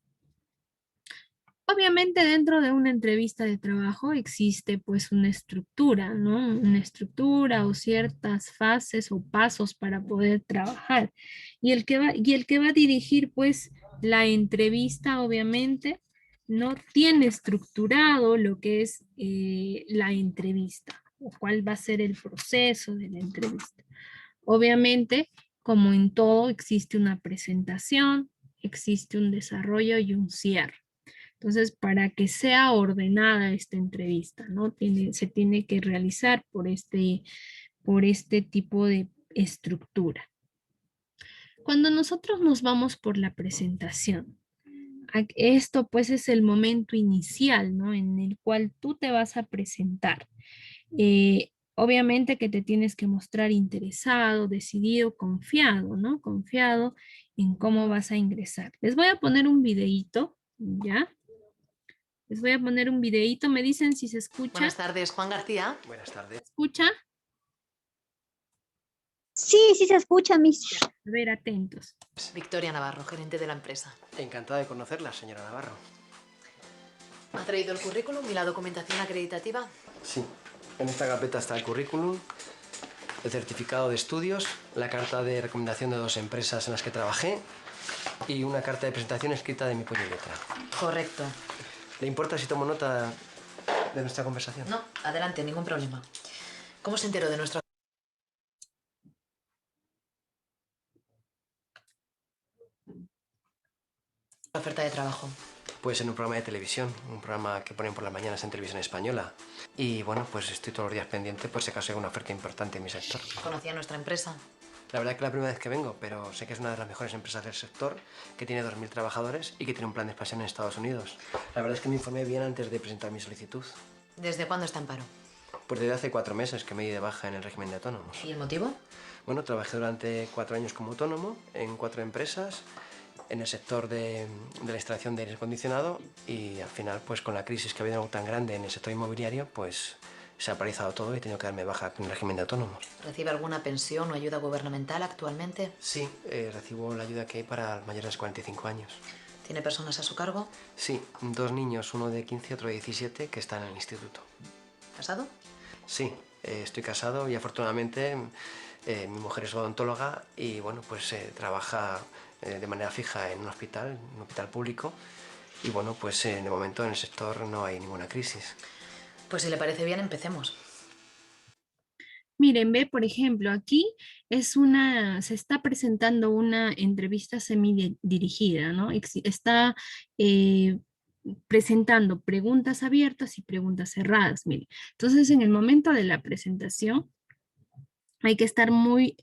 Obviamente dentro de una entrevista de trabajo existe pues una estructura, ¿no? Una estructura o ciertas fases o pasos para poder trabajar. Y el que va a dirigir pues la entrevista obviamente no tiene estructurado lo que es la entrevista o cuál va a ser el proceso de la entrevista. Obviamente, como en todo, existe una presentación, existe un desarrollo y un cierre. Entonces, para que sea ordenada esta entrevista, ¿no? Se tiene que realizar por este tipo de estructura. Cuando nosotros nos vamos por la presentación, esto pues es el momento inicial, ¿no? En el cual tú te vas a presentar. Obviamente que te tienes que mostrar interesado, decidido, confiado, ¿no? Confiado en cómo vas a ingresar. Les voy a poner un videíto, ¿ya? Les voy a poner un videíto, me dicen si se escucha. Buenas tardes, Juan García. Buenas tardes. ¿Se escucha? Sí, sí se escucha, Miss. Ya, a ver, atentos. Victoria Navarro, gerente de la empresa. Encantada de conocerla, señora Navarro. ¿Ha traído el currículum y la documentación acreditativa? Sí, en esta carpeta está el currículum, el certificado de estudios, la carta de recomendación de 2 empresas en las que trabajé y una carta de presentación escrita de mi puño y letra. Correcto. ¿Le importa si tomo nota de nuestra conversación? No, adelante, ningún problema. ¿Cómo se enteró de nuestra oferta de trabajo? Pues en un programa de televisión, un programa que ponen por las mañanas en televisión española. Y bueno, pues estoy todos los días pendiente por si acaso hay una oferta importante en mi sector. ¿Conocía nuestra empresa? La verdad que es la primera vez que vengo, pero sé que es una de las mejores empresas del sector, que tiene 2.000 trabajadores y que tiene un plan de expansión en Estados Unidos. La verdad es que me informé bien antes de presentar mi solicitud. ¿Desde cuándo está en paro? Pues desde hace 4 meses que me di de baja en el régimen de autónomos. ¿Y el motivo? Bueno, trabajé durante 4 años como autónomo en 4 empresas en el sector de la instalación de aire acondicionado y al final, pues con la crisis que ha habido tan grande en el sector inmobiliario, pues se ha paralizado todo y he tenido que darme baja en el régimen de autónomos. ¿Recibe alguna pensión o ayuda gubernamental actualmente? Sí, recibo la ayuda que hay para mayores de 45 años. ¿Tiene personas a su cargo? Sí, 2 niños, uno de 15 y otro de 17, que están en el instituto. ¿Casado? Sí, estoy casado y afortunadamente mi mujer es odontóloga y bueno, pues trabaja de manera fija en un hospital público y bueno, pues de momento en el sector no hay ninguna crisis. Pues si le parece bien, empecemos. Miren, ve, por ejemplo, aquí se está presentando una entrevista semi-dirigida, ¿no? Está eh, presentando preguntas abiertas y preguntas cerradas, miren. Entonces, en el momento de la presentación, hay que estar muy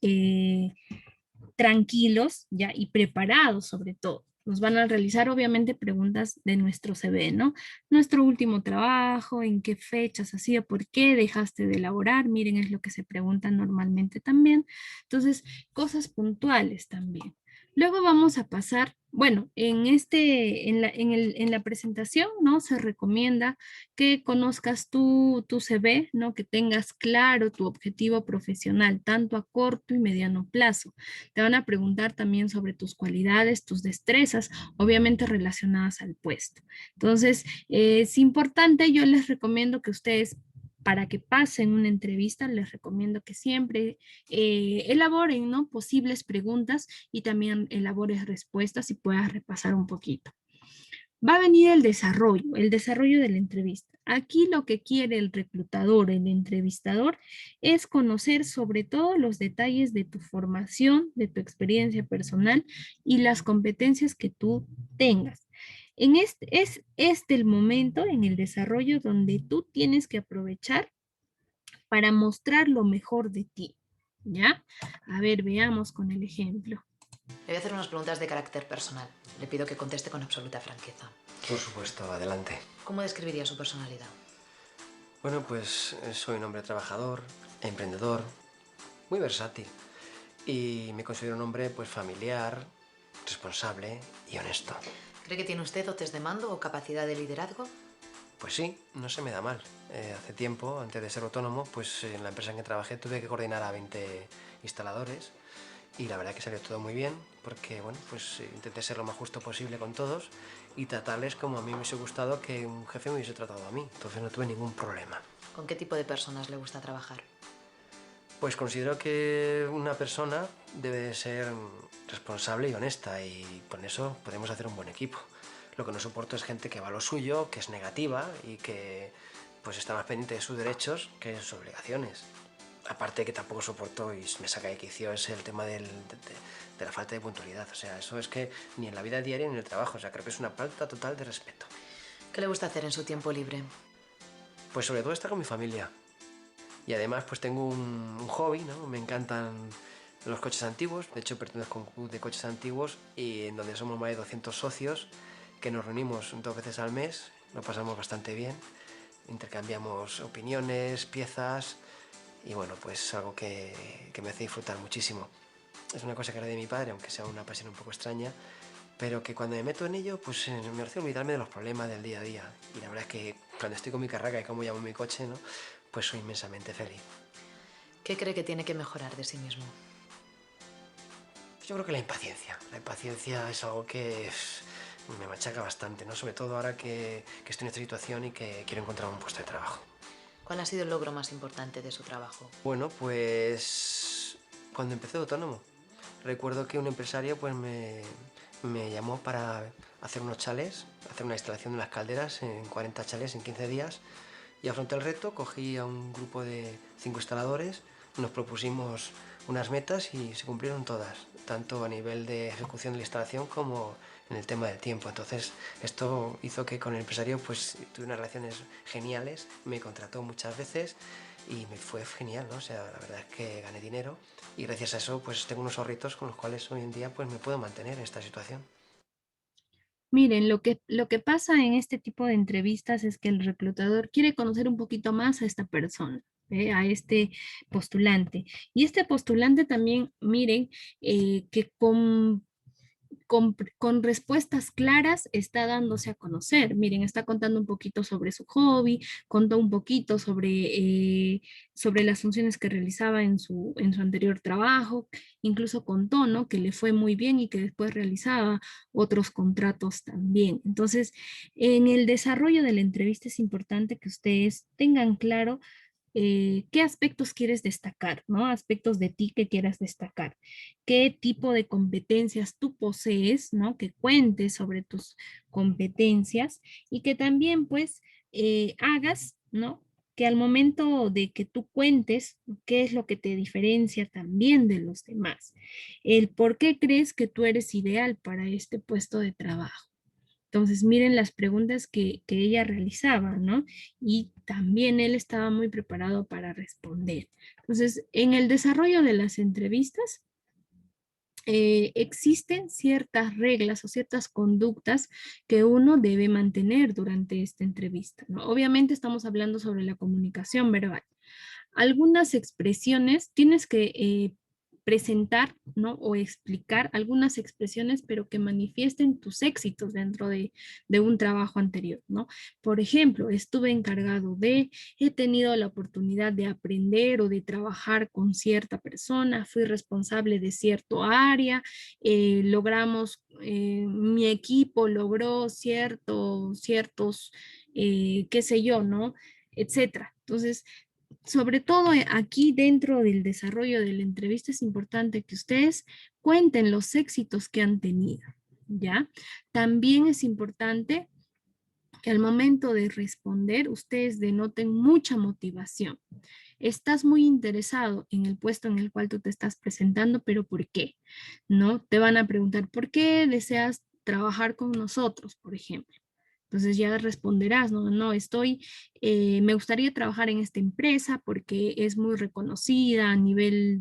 tranquilos ya y preparados sobre todo. Nos van a realizar obviamente preguntas de nuestro CV, ¿no? Nuestro último trabajo, en qué fechas ha sido, por qué dejaste de elaborar, miren, es lo que se pregunta normalmente también. Entonces, cosas puntuales también. Luego vamos a pasar, bueno, en la presentación, ¿no? Se recomienda que conozcas tu CV, ¿no? Que tengas claro tu objetivo profesional, tanto a corto y mediano plazo. Te van a preguntar también sobre tus cualidades, tus destrezas, obviamente relacionadas al puesto. Entonces, es importante, yo les recomiendo que ustedes, para que pasen una entrevista, les recomiendo que siempre elaboren, ¿no? Posibles preguntas y también elabores respuestas y puedas repasar un poquito. Va a venir el desarrollo de la entrevista. Aquí lo que quiere el reclutador, el entrevistador, es conocer sobre todo los detalles de tu formación, de tu experiencia personal y las competencias que tú tengas. Es este el momento en el desarrollo donde tú tienes que aprovechar para mostrar lo mejor de ti. ¿Ya? A ver, veamos con el ejemplo. Le voy a hacer unas preguntas de carácter personal. Le pido que conteste con absoluta franqueza. Por supuesto, adelante. ¿Cómo describiría su personalidad? Bueno, pues soy un hombre trabajador, emprendedor, muy versátil y me considero un hombre pues familiar, responsable y honesto. ¿Cree que tiene usted dotes de mando o capacidad de liderazgo? Pues sí, no se me da mal. Hace tiempo, antes de ser autónomo, pues en la empresa en que trabajé tuve que coordinar a 20 instaladores y la verdad que salió todo muy bien porque, bueno, pues intenté ser lo más justo posible con todos y tratarles como a mí me hubiese gustado que un jefe me hubiese tratado a mí. Entonces no tuve ningún problema. ¿Con qué tipo de personas le gusta trabajar? Pues considero que una persona debe de ser responsable y honesta y con eso podemos hacer un buen equipo. Lo que no soporto es gente que va a lo suyo, que es negativa y que pues está más pendiente de sus derechos que de sus obligaciones. Aparte que tampoco soporto y me saca de quicio es el tema de la falta de puntualidad. O sea, eso es que ni en la vida diaria ni en el trabajo. O sea, creo que es una falta total de respeto. ¿Qué le gusta hacer en su tiempo libre? Pues sobre todo estar con mi familia. Y además pues tengo un hobby, ¿no? Me encantan los coches antiguos. De hecho pertenezco a un club de coches antiguos y en donde somos más de 200 socios que nos reunimos 2 veces al mes. Lo pasamos bastante bien. Intercambiamos opiniones, piezas y bueno, pues algo que me hace disfrutar muchísimo. Es una cosa que era de mi padre, aunque sea una pasión un poco extraña, pero que cuando me meto en ello, pues me hace olvidarme de los problemas del día a día. Y la verdad es que cuando estoy con mi carraca y como llamo mi coche, ¿no? Pues soy inmensamente feliz. ¿Qué cree que tiene que mejorar de sí mismo? Yo creo que la impaciencia. La impaciencia es algo que me machaca bastante, ¿no? Sobre todo ahora que estoy en esta situación y que quiero encontrar un puesto de trabajo. ¿Cuál ha sido el logro más importante de su trabajo? Bueno, pues cuando empecé de autónomo, recuerdo que un empresario pues me llamó para hacer unos chalés, hacer una instalación de las calderas en 40 chalés en 15 días y afronté el reto, cogí a un grupo de 5 instaladores, nos propusimos unas metas y se cumplieron todas, tanto a nivel de ejecución de la instalación como en el tema del tiempo. Entonces esto hizo que con el empresario pues tuve unas relaciones geniales, me contrató muchas veces y me fue genial, ¿no? O sea, la verdad es que gané dinero y gracias a eso pues tengo unos ahorritos con los cuales hoy en día pues me puedo mantener en esta situación. Miren, lo que pasa en este tipo de entrevistas es que el reclutador quiere conocer un poquito más a esta persona, a este postulante. Y este postulante también, miren, que con con respuestas claras está dándose a conocer. Miren, está contando un poquito sobre su hobby, contó un poquito sobre las funciones que realizaba en su anterior trabajo, incluso contó, ¿no?, que le fue muy bien y que después realizaba otros contratos también. Entonces, en el desarrollo de la entrevista es importante que ustedes tengan claro qué aspectos quieres destacar, ¿no? Aspectos de ti que quieras destacar. Qué tipo de competencias tú posees, ¿no? Que cuentes sobre tus competencias y que también, pues, hagas, ¿no?, que al momento de que tú cuentes qué es lo que te diferencia también de los demás. El por qué crees que tú eres ideal para este puesto de trabajo. Entonces, miren las preguntas que ella realizaba, ¿no? Y también él estaba muy preparado para responder. Entonces, en el desarrollo de las entrevistas, existen ciertas reglas o ciertas conductas que uno debe mantener durante esta entrevista, ¿no? Obviamente estamos hablando sobre la comunicación verbal. Algunas expresiones tienes que presentar, ¿no?, o explicar algunas expresiones, pero que manifiesten tus éxitos dentro de un trabajo anterior, ¿no? Por ejemplo, estuve encargado de, he tenido la oportunidad de aprender o de trabajar con cierta persona, fui responsable de cierto área, logramos, mi equipo logró ciertos, qué sé yo, ¿no?, etcétera. Entonces, sobre todo aquí dentro del desarrollo de la entrevista es importante que ustedes cuenten los éxitos que han tenido, ¿ya? También es importante que al momento de responder ustedes denoten mucha motivación. Estás muy interesado en el puesto en el cual tú te estás presentando, pero ¿por qué? ¿No? Te van a preguntar, ¿por qué deseas trabajar con nosotros, por ejemplo? Entonces ya responderás, no, no, me gustaría trabajar en esta empresa porque es muy reconocida a nivel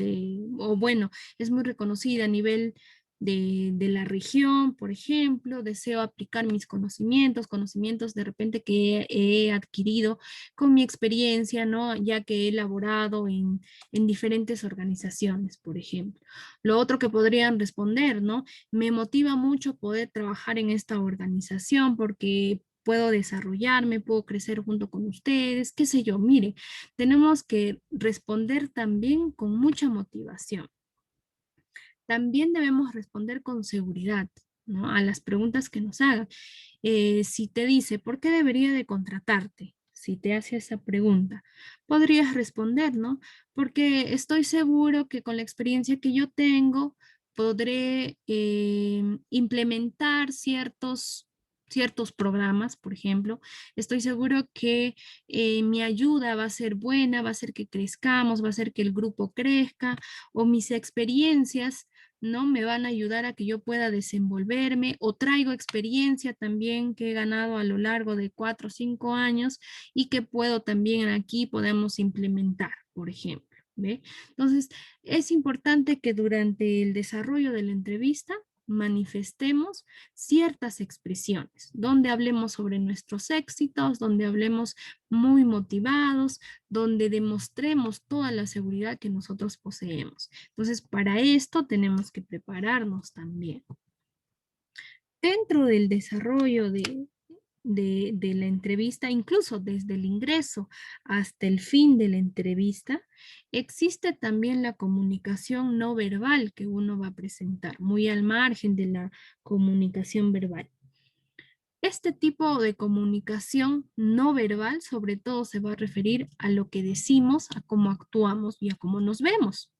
o bueno, es muy reconocida a nivel de la región, por ejemplo, deseo aplicar mis conocimientos de repente que he adquirido con mi experiencia, ¿no? Ya que he laborado en diferentes organizaciones, por ejemplo. Lo otro que podrían responder, ¿no? Me motiva mucho poder trabajar en esta organización porque puedo desarrollarme, puedo crecer junto con ustedes, qué sé yo. Mire, tenemos que responder también con mucha motivación. También debemos responder con seguridad, ¿no?, a las preguntas que nos hagan. Si te dice, ¿por qué debería de contratarte? Si te hace esa pregunta, podrías responder, ¿no? Porque estoy seguro que con la experiencia que yo tengo, podré implementar ciertos programas, por ejemplo. Estoy seguro que mi ayuda va a ser buena, va a hacer que crezcamos, va a hacer que el grupo crezca, o mis experiencias, ¿no?, me van a ayudar a que yo pueda desenvolverme, o traigo experiencia también que he ganado a lo largo de 4 o 5 años y que puedo también aquí podemos implementar, por ejemplo, ¿ve? Entonces, es importante que durante el desarrollo de la entrevista manifestemos ciertas expresiones, donde hablemos sobre nuestros éxitos, donde hablemos muy motivados, donde demostremos toda la seguridad que nosotros poseemos. Entonces, para esto tenemos que prepararnos también. Dentro del desarrollo de la entrevista, incluso desde el ingreso hasta el fin de la entrevista, existe también la comunicación no verbal que uno va a presentar, muy al margen de la comunicación verbal. Este tipo de comunicación no verbal sobre todo se va a referir a lo que decimos, a cómo actuamos y a cómo nos vemos.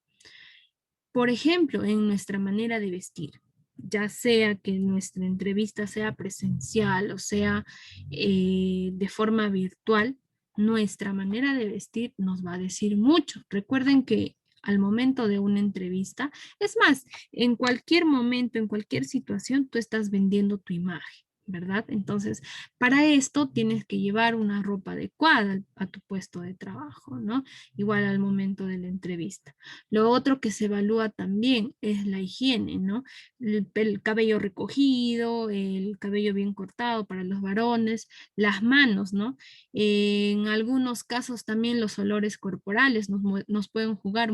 Por ejemplo, en nuestra manera de vestir, ya sea que nuestra entrevista sea presencial o sea de forma virtual, nuestra manera de vestir nos va a decir mucho. Recuerden que al momento de una entrevista, es más, en cualquier momento, en cualquier situación, tú estás vendiendo tu imagen. ¿verdad? Entonces, para esto tienes que llevar una ropa adecuada a tu puesto de trabajo, ¿no? Igual al momento de la entrevista. Lo otro que se evalúa también es la higiene, ¿no? El cabello recogido, el cabello bien cortado para los varones, las manos, ¿no? En algunos casos también los olores corporales nos pueden jugar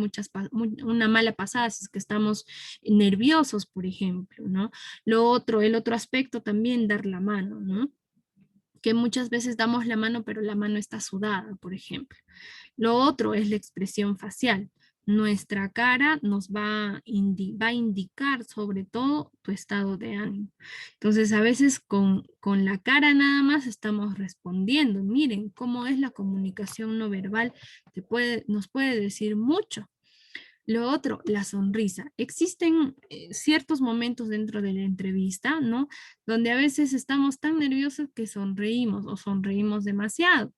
una mala pasada si es que estamos nerviosos, por ejemplo, ¿no? El otro aspecto también, dar la mano, ¿no? Que muchas veces damos la mano, pero la mano está sudada, por ejemplo. Lo otro es la expresión facial. Nuestra cara nos va a indicar sobre todo tu estado de ánimo. Entonces, a veces con la cara nada más estamos respondiendo. Miren cómo es la comunicación no verbal. Nos puede decir mucho. Lo otro, la sonrisa. Existen ciertos momentos dentro de la entrevista, ¿no? Donde a veces estamos tan nerviosos que sonreímos o sonreímos demasiado.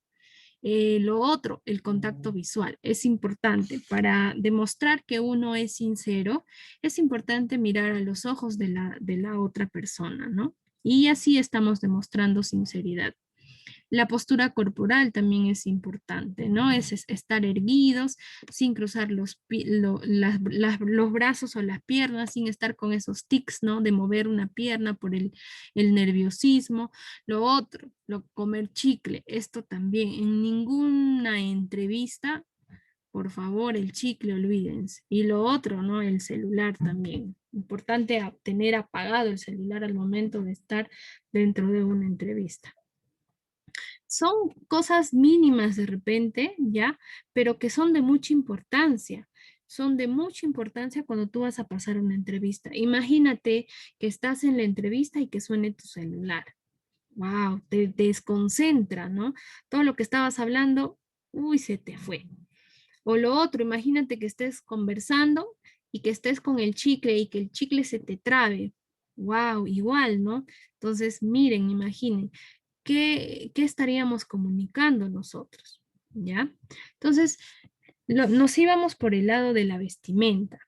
Lo otro, el contacto visual. Es importante para demostrar que uno es sincero, es importante mirar a los ojos de la otra persona, ¿no? Y así estamos demostrando sinceridad. La postura corporal también es importante, ¿no? Es estar erguidos, sin cruzar los brazos o las piernas, sin estar con esos tics, ¿no? De mover una pierna por el nerviosismo. Lo otro, comer chicle, esto también, en ninguna entrevista, por favor, el chicle, olvídense. Y lo otro, ¿no? El celular también. Importante tener apagado el celular al momento de estar dentro de una entrevista. Son cosas mínimas de repente, ¿ya? Pero que son de mucha importancia. Son de mucha importancia cuando tú vas a pasar una entrevista. Imagínate que estás en la entrevista y que suene tu celular. Wow, te desconcentra, ¿no? Todo lo que estabas hablando, uy, se te fue. O lo otro, imagínate que estés conversando y que estés con el chicle y que el chicle se te trabe. Wow, igual, ¿no? Entonces, miren, imaginen, ¿qué estaríamos comunicando nosotros? ¿Ya? Entonces, nos íbamos por el lado de la vestimenta,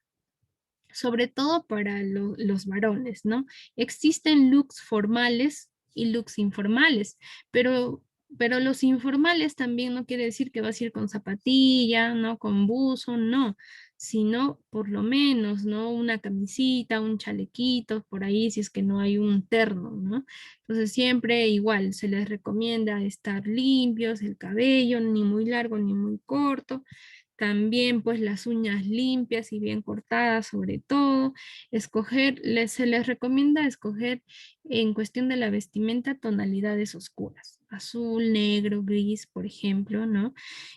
sobre todo para los varones, ¿no? Existen looks formales y looks informales, pero los informales también no quiere decir que vas a ir con zapatilla, ¿no? Con buzo, no, sino por lo menos, ¿no? Una camisita, un chalequito, por ahí si es que no hay un terno, ¿no? Entonces siempre igual se les recomienda estar limpios, el cabello ni muy largo ni muy corto, también pues las uñas limpias y bien cortadas sobre todo. Se les recomienda escoger en cuestión de la vestimenta tonalidades oscuras, azul, negro, gris, por ejemplo, ¿no?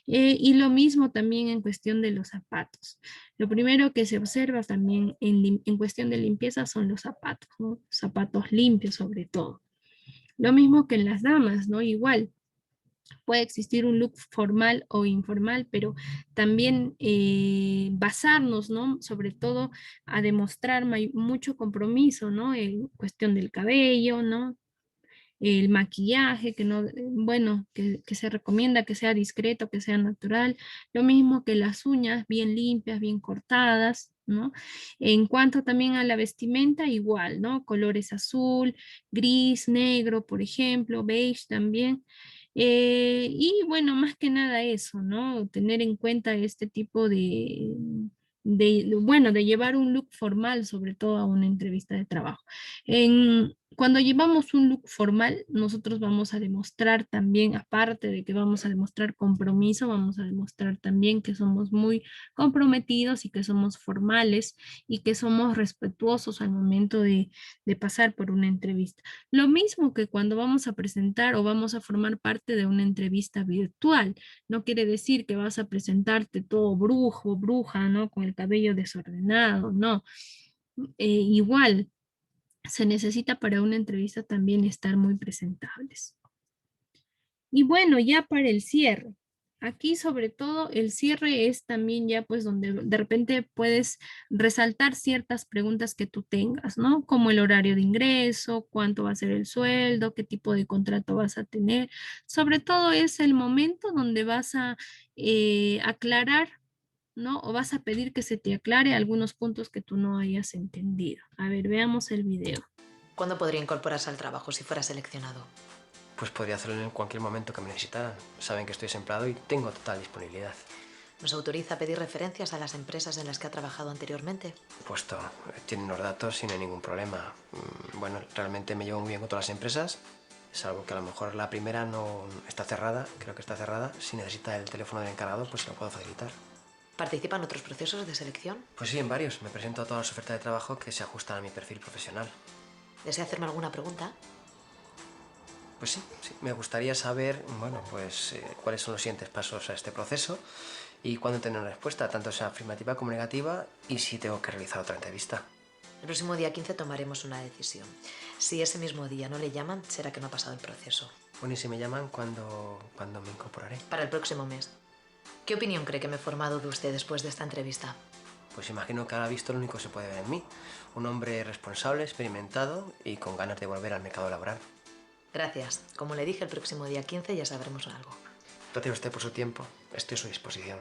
Y lo mismo también en cuestión de los zapatos. Lo primero que se observa también en cuestión de limpieza son los zapatos, ¿no? Zapatos limpios sobre todo. Lo mismo que en las damas, ¿no? Igual puede existir un look formal o informal, pero también basarnos, ¿no? Sobre todo a demostrar mucho compromiso, ¿no? En cuestión del cabello, ¿no? El maquillaje, que no, bueno, que se recomienda que sea discreto, que sea natural. Lo mismo que las uñas, bien limpias, bien cortadas, ¿no? En cuanto también a la vestimenta, igual, ¿no? Colores azul, gris, negro, por ejemplo, beige también. Y bueno, más que nada eso, ¿no? Tener en cuenta este tipo bueno, de llevar un look formal, sobre todo a una entrevista de trabajo. Cuando llevamos un look formal, nosotros vamos a demostrar también, aparte de que vamos a demostrar compromiso, vamos a demostrar también que somos muy comprometidos y que somos formales y que somos respetuosos al momento de pasar por una entrevista. Lo mismo que cuando vamos a presentar o vamos a formar parte de una entrevista virtual. No quiere decir que vas a presentarte todo brujo, bruja, ¿no? Con el cabello desordenado, no. Igual, se necesita para una entrevista también estar muy presentables. Y bueno, ya para el cierre. Aquí sobre todo el cierre es también ya pues donde de repente puedes resaltar ciertas preguntas que tú tengas, ¿no? Como el horario de ingreso, cuánto va a ser el sueldo, qué tipo de contrato vas a tener. Sobre todo es el momento donde vas a aclarar, ¿no? O vas a pedir que se te aclare algunos puntos que tú no hayas entendido. A ver, veamos el video. ¿Cuándo podría incorporarse al trabajo si fuera seleccionado? Pues podría hacerlo en cualquier momento que me necesitaran. Saben que estoy desempleado y tengo total disponibilidad. ¿Nos autoriza a pedir referencias a las empresas en las que ha trabajado anteriormente? Puesto, tienen los datos y no hay ningún problema. Bueno, realmente me llevo muy bien con todas las empresas, salvo que a lo mejor la primera no está cerrada, creo que está cerrada. Si necesita el teléfono del encargado, pues se lo puedo facilitar. ¿Participa en otros procesos de selección? Pues sí, en varios. Me presento a todas las ofertas de trabajo que se ajustan a mi perfil profesional. ¿Desea hacerme alguna pregunta? Pues sí, me gustaría saber, bueno, pues cuáles son los siguientes pasos a este proceso y cuándo tener una respuesta, tanto sea afirmativa como negativa, y si tengo que realizar otra entrevista. El próximo día 15 tomaremos una decisión. Si ese mismo día no le llaman, será que no ha pasado el proceso. Bueno, y si me llaman, ¿cuándo me incorporaré? Para el próximo mes. ¿Qué opinión cree que me he formado de usted después de esta entrevista? Pues imagino que ahora visto lo único que se puede ver en mí. Un hombre responsable, experimentado y con ganas de volver al mercado laboral. Gracias. Como le dije, el próximo día 15 ya sabremos algo. Gracias a usted por su tiempo. Estoy a su disposición.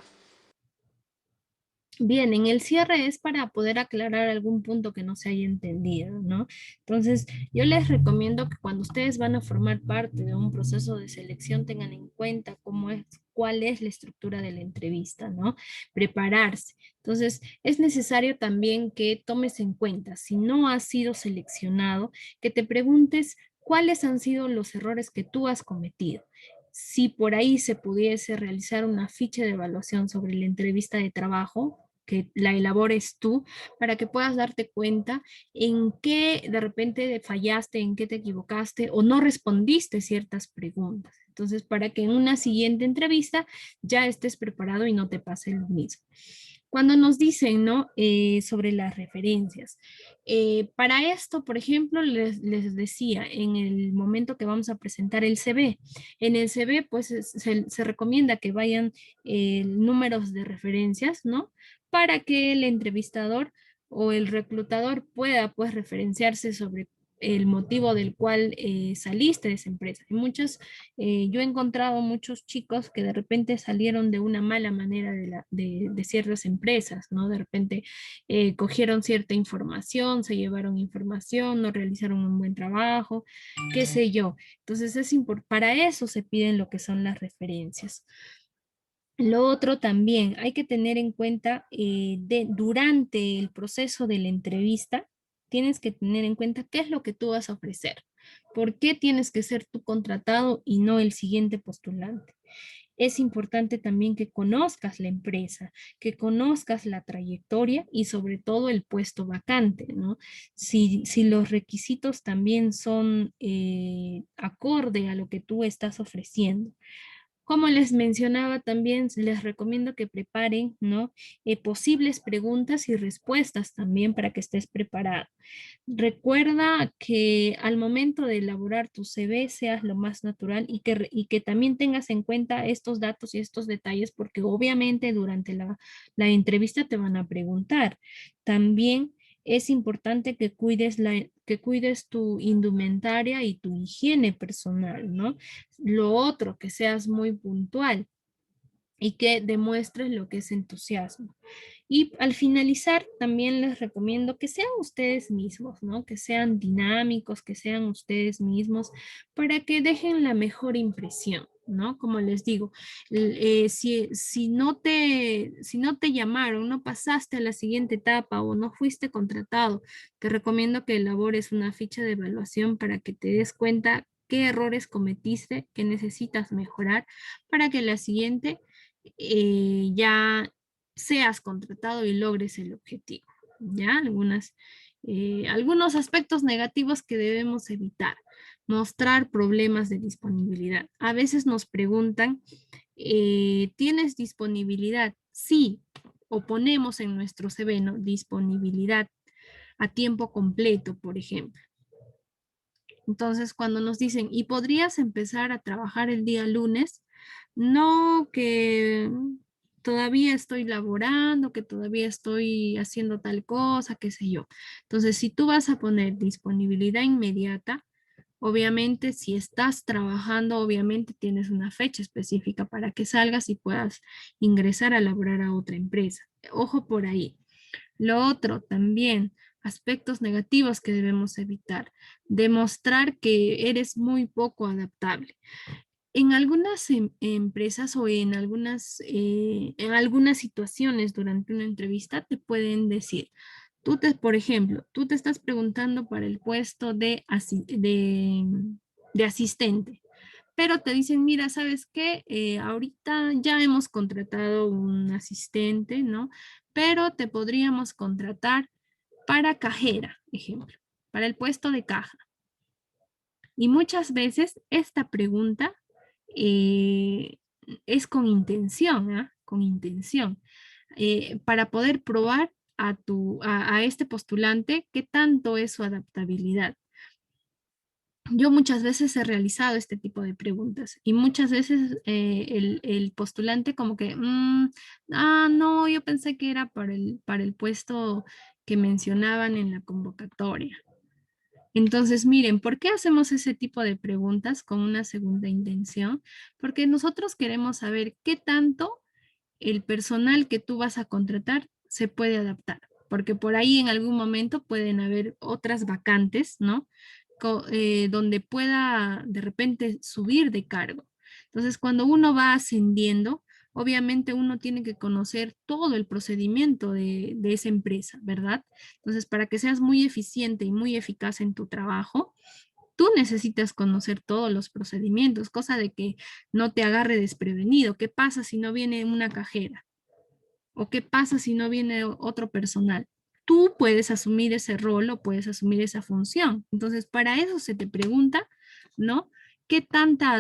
Bien, en el cierre es para poder aclarar algún punto que no se haya entendido, ¿no? Entonces, yo les recomiendo que cuando ustedes van a formar parte de un proceso de selección tengan en cuenta cuál es la estructura de la entrevista, ¿no? Prepararse. Entonces, es necesario también que tomes en cuenta, si no has sido seleccionado, que te preguntes cuáles han sido los errores que tú has cometido. Si por ahí se pudiese realizar una ficha de evaluación sobre la entrevista de trabajo, que la elabores tú para que puedas darte cuenta en qué de repente fallaste, en qué te equivocaste o no respondiste ciertas preguntas. Entonces, para que en una siguiente entrevista ya estés preparado y no te pase lo mismo. Cuando nos dicen, ¿no? Sobre las referencias. Para esto, por ejemplo, les decía, en el momento que vamos a presentar el CV, en el CV, pues se recomienda que vayan números de referencias, ¿no? Para que el entrevistador o el reclutador pueda, pues, referenciarse sobre el motivo del cual saliste de esa empresa. Y yo he encontrado muchos chicos que de repente salieron de una mala manera de ciertas empresas, ¿no? De repente cogieron cierta información, se llevaron información, no realizaron un buen trabajo, qué sé yo. Entonces, para eso se piden lo que son las referencias. Lo otro también, hay que tener en cuenta durante el proceso de la entrevista, tienes que tener en cuenta qué es lo que tú vas a ofrecer. ¿Por qué tienes que ser tú contratado y no el siguiente postulante? Es importante también que conozcas la empresa, que conozcas la trayectoria y sobre todo el puesto vacante, ¿no? Si los requisitos también son acorde a lo que tú estás ofreciendo. Como les mencionaba también, les recomiendo que preparen, ¿no? Posibles preguntas y respuestas también para que estés preparado. Recuerda que al momento de elaborar tu CV seas lo más natural y que también tengas en cuenta estos datos y estos detalles porque obviamente durante la entrevista te van a preguntar. También es importante que cuides tu indumentaria y tu higiene personal, ¿no? Lo otro, que seas muy puntual y que demuestres lo que es entusiasmo. Y al finalizar, también les recomiendo que sean ustedes mismos, ¿no? Que sean dinámicos, que sean ustedes mismos para que dejen la mejor impresión, ¿no? Como les digo, si no te llamaron, no pasaste a la siguiente etapa o no fuiste contratado, te recomiendo que elabores una ficha de evaluación para que te des cuenta qué errores cometiste, qué necesitas mejorar para que la siguiente ya seas contratado y logres el objetivo. ¿Ya? Algunos aspectos negativos que debemos evitar. Mostrar problemas de disponibilidad. A veces nos preguntan, ¿tienes disponibilidad? Sí, o ponemos en nuestro CV, ¿no? Disponibilidad a tiempo completo, por ejemplo. Entonces, cuando nos dicen, ¿y podrías empezar a trabajar el día lunes? No, que todavía estoy laborando, que todavía estoy haciendo tal cosa, qué sé yo. Entonces, si tú vas a poner disponibilidad inmediata, obviamente si estás trabajando, obviamente tienes una fecha específica para que salgas y puedas ingresar a laborar a otra empresa. Ojo por ahí. Lo otro también, Aspectos negativos que debemos evitar. Demostrar que eres muy poco adaptable. En algunas empresas o en algunas situaciones durante una entrevista te pueden decir, por ejemplo, tú te estás preguntando para el puesto de asistente, pero te dicen, mira, ¿sabes qué? Ahorita ya hemos contratado un asistente, ¿no? Pero te podríamos contratar para cajera, ejemplo, para el puesto de caja. Y muchas veces esta pregunta eh, es con intención, ¿ah? Con intención, para poder probar a este postulante qué tanto es su adaptabilidad. Yo muchas veces he realizado este tipo de preguntas y muchas veces el postulante como que, no, yo pensé que era para el puesto que mencionaban en la convocatoria. Entonces, miren, ¿por qué hacemos ese tipo de preguntas con una segunda intención? Porque nosotros queremos saber qué tanto el personal que tú vas a contratar se puede adaptar, porque por ahí en algún momento pueden haber otras vacantes, ¿no? Donde pueda de repente subir de cargo. Entonces, cuando uno va ascendiendo, obviamente uno tiene que conocer todo el procedimiento de esa empresa, ¿verdad? Entonces, para que seas muy eficiente y muy eficaz en tu trabajo, tú necesitas conocer todos los procedimientos, cosa de que no te agarre desprevenido. ¿Qué pasa si no viene una cajera? ¿O qué pasa si no viene otro personal? Tú puedes asumir ese rol o puedes asumir esa función. Entonces, para eso se te pregunta, ¿no? ¿Qué tanta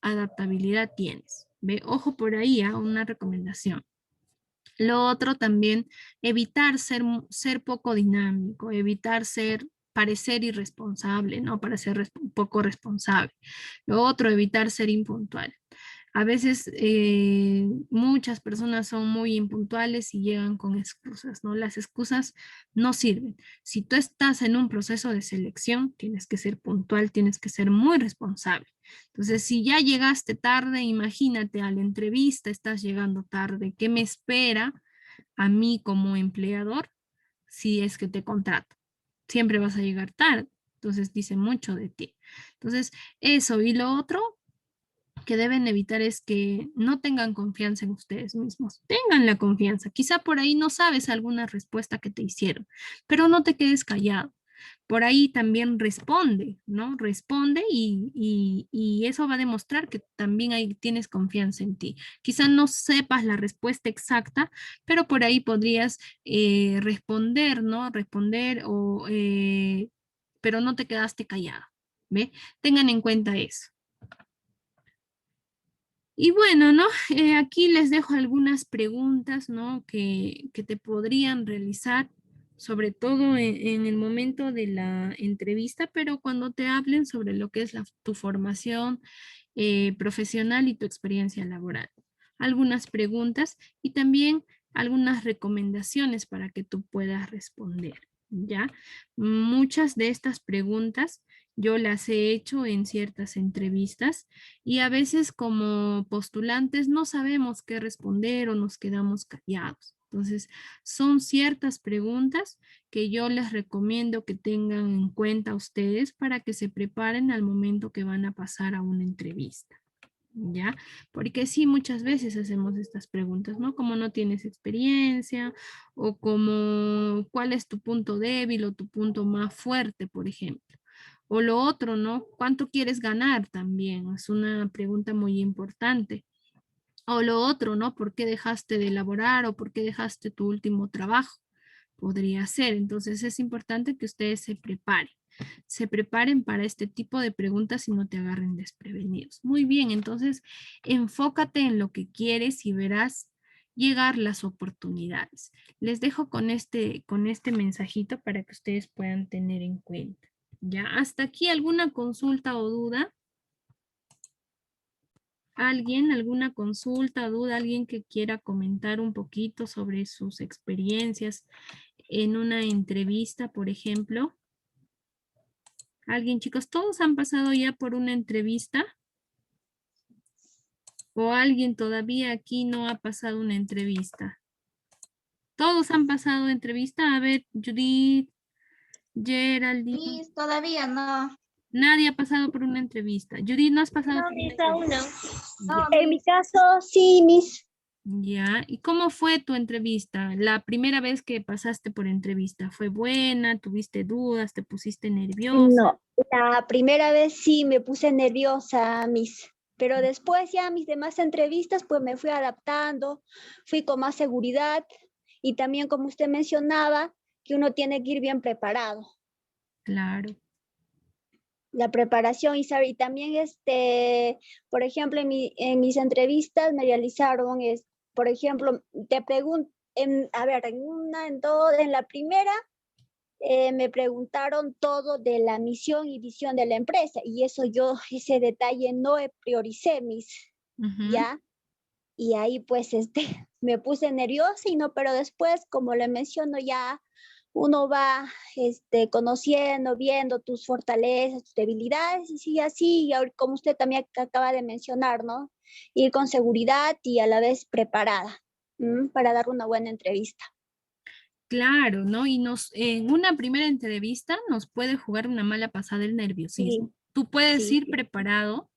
adaptabilidad tienes? Ve, ojo por ahí, una recomendación. Lo otro también, evitar ser poco dinámico, evitar parecer irresponsable, ¿no? Parecer poco responsable. Lo otro, evitar ser impuntual. A veces muchas personas son muy impuntuales y llegan con excusas, ¿no? Las excusas no sirven. Si tú estás en un proceso de selección, tienes que ser puntual, tienes que ser muy responsable. Entonces, si ya llegaste tarde, imagínate a la entrevista, estás llegando tarde. ¿Qué me espera a mí como empleador si es que te contrato? Siempre vas a llegar tarde. Entonces, dice mucho de ti. Entonces, eso. Y lo otro que deben evitar es que no tengan confianza en ustedes mismos. Tengan la confianza. Quizá por ahí no sabes alguna respuesta que te hicieron, pero no te quedes callado. Por ahí también responde, ¿no? Responde y eso va a demostrar que también ahí tienes confianza en ti. Quizá no sepas la respuesta exacta, pero por ahí podrías responder, ¿no? Pero no te quedaste callado, ¿ve? Tengan en cuenta eso. Y bueno, ¿no? Aquí les dejo algunas preguntas, ¿no? Que te podrían realizar, sobre todo en el momento de la entrevista, pero cuando te hablen sobre lo que es tu formación profesional y tu experiencia laboral. Algunas preguntas y también algunas recomendaciones para que tú puedas responder, ¿ya? Muchas de estas preguntas yo las he hecho en ciertas entrevistas y a veces como postulantes no sabemos qué responder o nos quedamos callados. Entonces, son ciertas preguntas que yo les recomiendo que tengan en cuenta ustedes para que se preparen al momento que van a pasar a una entrevista. ¿Ya? Porque sí, muchas veces hacemos estas preguntas, ¿no? Como no tienes experiencia o como cuál es tu punto débil o tu punto más fuerte, por ejemplo. O lo otro, ¿no? ¿Cuánto quieres ganar también? Es una pregunta muy importante. O lo otro, ¿no? ¿Por qué dejaste de elaborar o por qué dejaste tu último trabajo? Podría ser. Entonces es importante que ustedes se preparen para este tipo de preguntas y no te agarren desprevenidos. Muy bien, entonces enfócate en lo que quieres y verás llegar las oportunidades. Les dejo con este mensajito para que ustedes puedan tener en cuenta. Ya, hasta aquí alguna consulta o duda. ¿Alguien, alguna consulta, duda, alguien que quiera comentar un poquito sobre sus experiencias en una entrevista, por ejemplo? ¿Alguien, chicos? ¿Todos han pasado ya por una entrevista? ¿O alguien todavía aquí no ha pasado una entrevista? ¿Todos han pasado entrevista? A ver, Judith, Geraldine, Miss, todavía no. nadie ha pasado por una entrevista. Judith, ¿no has pasado No, por una Miss, aún entrevista? no. Ya. No, en mi caso, sí, Miss. Ya. ¿Y cómo fue tu entrevista? La primera vez que pasaste por entrevista, ¿fue buena? ¿Tuviste dudas? ¿Te pusiste nerviosa? No, la primera vez sí me puse nerviosa, Miss. Pero después ya mis demás entrevistas, pues me fui adaptando, fui con más seguridad y también como usted mencionaba, que uno tiene que ir bien preparado. Claro. La preparación y saber, y también por ejemplo, en mis entrevistas me realizaron, por ejemplo, te pregunto, a ver, en la primera me preguntaron todo de la misión y visión de la empresa y eso yo, ese detalle no prioricé, Ujú. ya, y ahí pues me puse nerviosa y no, pero después, como le menciono, ya uno va conociendo, viendo tus fortalezas, tus debilidades y sigue así, y como usted también acaba de mencionar, ¿no? Ir con seguridad y a la vez preparada para dar una buena entrevista. Claro, ¿no? Y en una primera entrevista nos puede jugar una mala pasada el nerviosismo. Sí, Tú puedes sí, ir preparado,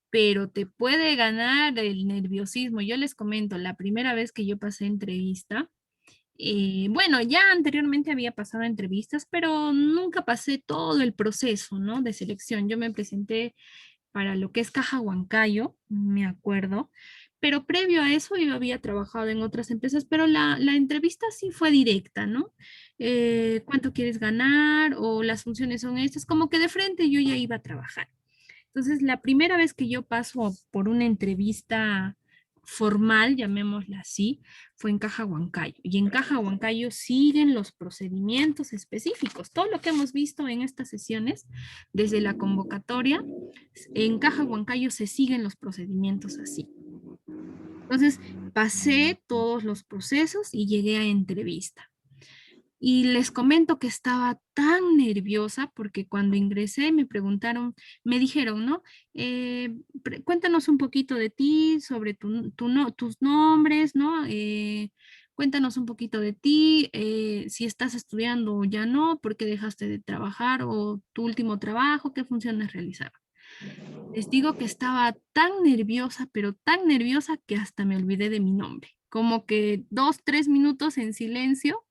pero te puede ganar el nerviosismo. Yo les comento, la primera vez que yo pasé entrevista, bueno, ya anteriormente había pasado entrevistas, pero nunca pasé todo el proceso, ¿no? De selección. Yo me presenté para lo que es Caja Huancayo, me acuerdo, pero previo a eso yo había trabajado en otras empresas, pero la entrevista sí fue directa, ¿no? ¿Cuánto quieres ganar? O las funciones son estas, como que de frente yo ya iba a trabajar. Entonces, la primera vez que yo paso por una entrevista formal, llamémosla así, fue en Caja Huancayo. Y en Caja Huancayo siguen los procedimientos específicos. Todo lo que hemos visto en estas sesiones, desde la convocatoria, en Caja Huancayo se siguen los procedimientos así. Entonces, pasé todos los procesos y llegué a entrevista. Y les comento que estaba tan nerviosa porque cuando ingresé me preguntaron, me dijeron, ¿no? Cuéntanos un poquito de ti, sobre tus nombres, ¿no? Cuéntanos un poquito de ti, si estás estudiando o ya no, por qué dejaste de trabajar o tu último trabajo, qué funciones realizabas. Les digo que estaba tan nerviosa, pero tan nerviosa que hasta me olvidé de mi nombre. Como que 2, 3 minutos en silencio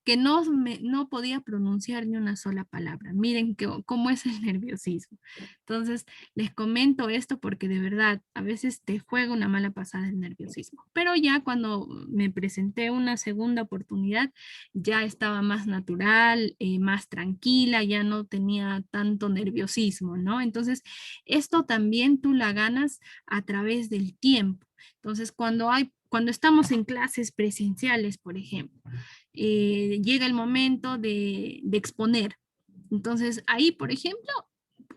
que no podía pronunciar ni una sola palabra. Miren cómo es el nerviosismo. Entonces, les comento esto porque de verdad a veces te juega una mala pasada el nerviosismo. Pero ya cuando me presenté una segunda oportunidad, ya estaba más natural, más tranquila, ya no tenía tanto nerviosismo, ¿no? Entonces, esto también tú la ganas a través del tiempo. Entonces, cuando estamos en clases presenciales, por ejemplo, llega el momento de exponer. Entonces, ahí, por ejemplo,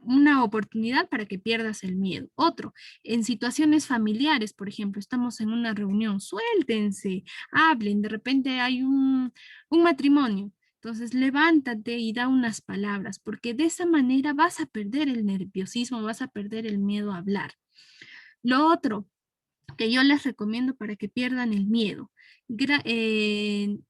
una oportunidad para que pierdas el miedo. Otro, en situaciones familiares, por ejemplo, estamos en una reunión, suéltense, hablen, de repente hay un matrimonio. Entonces, levántate y da unas palabras, porque de esa manera vas a perder el nerviosismo, vas a perder el miedo a hablar. Lo otro que yo les recomiendo para que pierdan el miedo, ten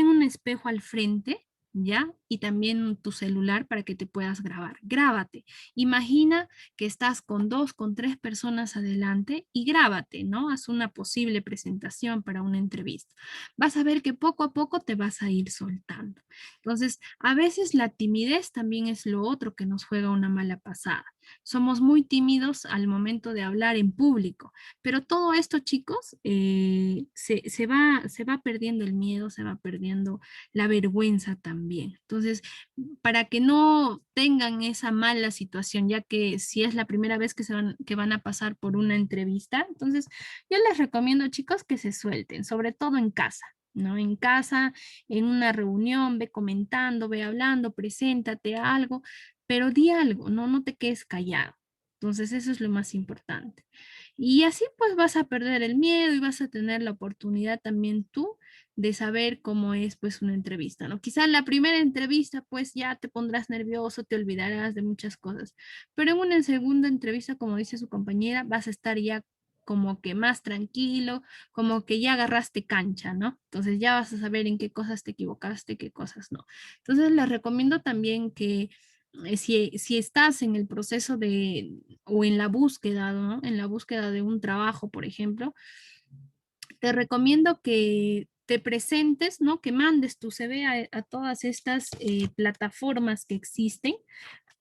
un espejo al frente, ¿ya? Y también tu celular para que te puedas grabar. Grábate. Imagina que estás con 2, con 3 personas adelante y grábate, ¿no? Haz una posible presentación para una entrevista. Vas a ver que poco a poco te vas a ir soltando. Entonces, a veces la timidez también es lo otro que nos juega una mala pasada. Somos muy tímidos al momento de hablar en público, pero todo esto, chicos, se va perdiendo el miedo, se va perdiendo la vergüenza también. Entonces, para que no tengan esa mala situación, ya que si es la primera vez que van a pasar por una entrevista, entonces yo les recomiendo, chicos, que se suelten, sobre todo en casa. ¿No? En casa, en una reunión, ve comentando, ve hablando, preséntate a algo, pero di algo, no te quedes callado. Entonces, eso es lo más importante. Y así pues vas a perder el miedo y vas a tener la oportunidad también tú de saber cómo es pues una entrevista, ¿no? Quizá en la primera entrevista pues ya te pondrás nervioso, te olvidarás de muchas cosas, pero en una segunda entrevista, como dice su compañera, vas a estar ya como que más tranquilo, como que ya agarraste cancha, ¿no? Entonces ya vas a saber en qué cosas te equivocaste, qué cosas no. Entonces les recomiendo también que si estás en el proceso o en la búsqueda, ¿no? En la búsqueda de un trabajo, por ejemplo, te recomiendo que te presentes, ¿no? Que mandes tu CV a todas estas plataformas que existen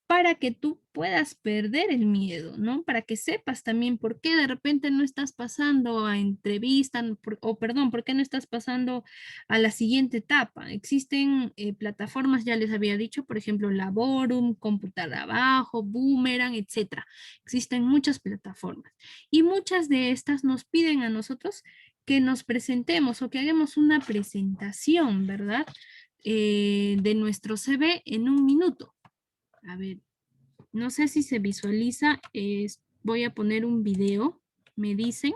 para que tú puedas perder el miedo, ¿no? Para que sepas también por qué de repente no estás pasando a entrevista, o perdón, por qué no estás pasando a la siguiente etapa. Existen plataformas, ya les había dicho, por ejemplo, Laborum, Computarabajo, Boomerang, etcétera. Existen muchas plataformas y muchas de estas nos piden a nosotros que nos presentemos o que hagamos una presentación, ¿verdad? De nuestro CV en un minuto. A ver, no sé si se visualiza, voy a poner un video, me dicen,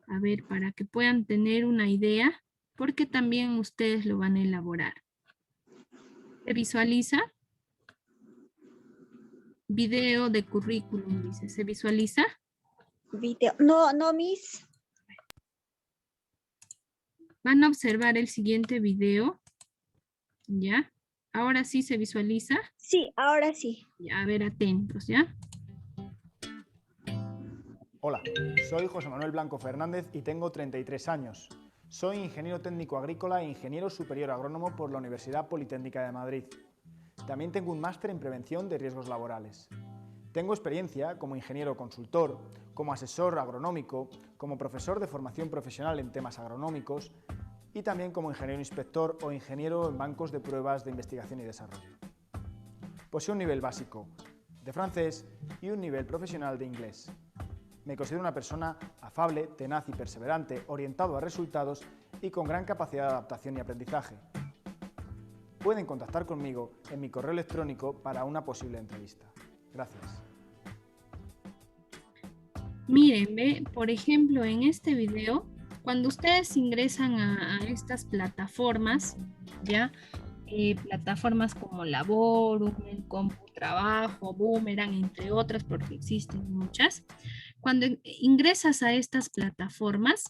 a ver, para que puedan tener una idea, porque también ustedes lo van a elaborar. ¿Se visualiza? Video de currículum, dice, ¿se visualiza? Video. No, no, Miss. Van a observar el siguiente video, ¿ya? Ahora sí se visualiza. Sí, ahora sí. Ya, a ver, atentos, ¿ya? Hola, soy José Manuel Blanco Fernández y tengo 33 años. Soy ingeniero técnico agrícola e ingeniero superior agrónomo por la Universidad Politécnica de Madrid. También tengo un máster en prevención de riesgos laborales. Tengo experiencia como ingeniero consultor, como asesor agronómico, como profesor de formación profesional en temas agronómicos y también como ingeniero inspector o ingeniero en bancos de pruebas de investigación y desarrollo. Poseo un nivel básico de francés y un nivel profesional de inglés. Me considero una persona afable, tenaz y perseverante, orientado a resultados y con gran capacidad de adaptación y aprendizaje. Pueden contactar conmigo en mi correo electrónico para una posible entrevista. Gracias. Miren, ve, por ejemplo, en este video, cuando ustedes ingresan a estas plataformas, ¿ya? Plataformas como Laborum, el CompuTrabajo, Boomerang, entre otras, porque existen muchas. Cuando ingresas a estas plataformas,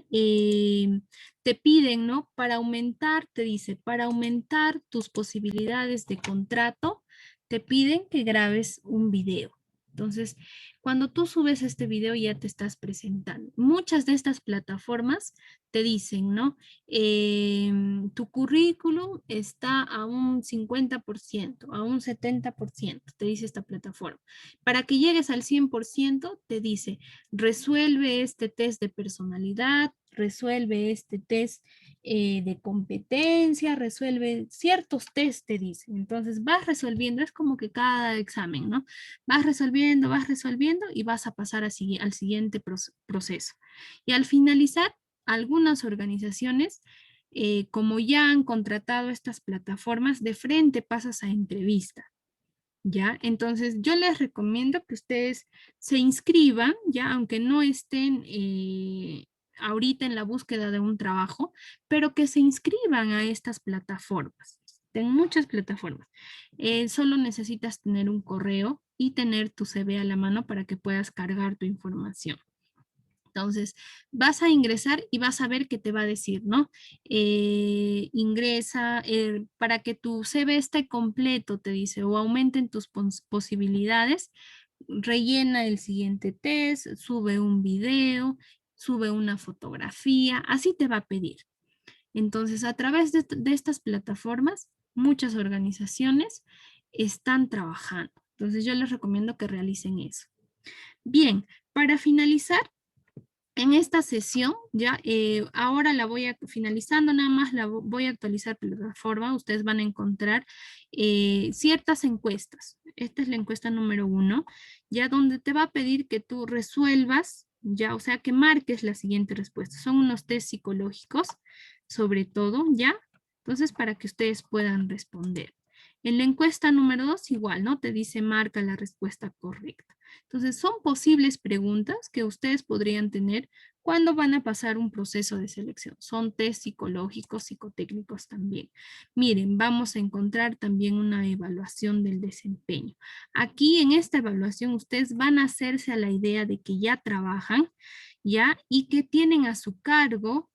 te piden, ¿no? Para aumentar, te dice, para aumentar tus posibilidades de contrato, te piden que grabes un video. Entonces, cuando tú subes este video ya te estás presentando. Muchas de estas plataformas te dicen, ¿no? Tu currículum está a un 50%, a un 70%, te dice esta plataforma. Para que llegues al 100%, te dice, resuelve este test de personalidad, resuelve este test de competencia, resuelve ciertos test, te dicen. Entonces vas resolviendo, es como que cada examen, ¿no? Vas resolviendo y vas a pasar al siguiente proceso. Y al finalizar, algunas organizaciones, como ya han contratado estas plataformas, de frente pasas a entrevista. ¿Ya? Entonces, yo les recomiendo que ustedes se inscriban, ya, aunque no estén ahorita en la búsqueda de un trabajo, pero que se inscriban a estas plataformas. En muchas plataformas. Solo necesitas tener un correo y tener tu CV a la mano para que puedas cargar tu información. Entonces, vas a ingresar y vas a ver qué te va a decir, ¿no? Ingresa para que tu CV esté completo, te dice, o aumenten tus posibilidades. Rellena el siguiente test, sube un video, sube una fotografía, así te va a pedir. Entonces, a través de estas plataformas, muchas organizaciones están trabajando. Entonces, yo les recomiendo que realicen eso. Bien, para finalizar, en esta sesión, ya ahora la voy finalizando, nada más la voy a actualizar plataforma. Ustedes van a encontrar ciertas encuestas. Esta es la encuesta número 1, ya donde te va a pedir que tú resuelvas, ya, o sea, que marques la siguiente respuesta. Son unos test psicológicos, sobre todo, ya. Entonces, para que ustedes puedan responder. En la encuesta número 2 igual, ¿no? Te dice marca la respuesta correcta. Entonces son posibles preguntas que ustedes podrían tener cuando van a pasar un proceso de selección. Son test psicológicos, psicotécnicos también. Miren, vamos a encontrar también una evaluación del desempeño. Aquí en esta evaluación ustedes van a hacerse a la idea de que ya trabajan, ¿ya? Y que tienen a su cargo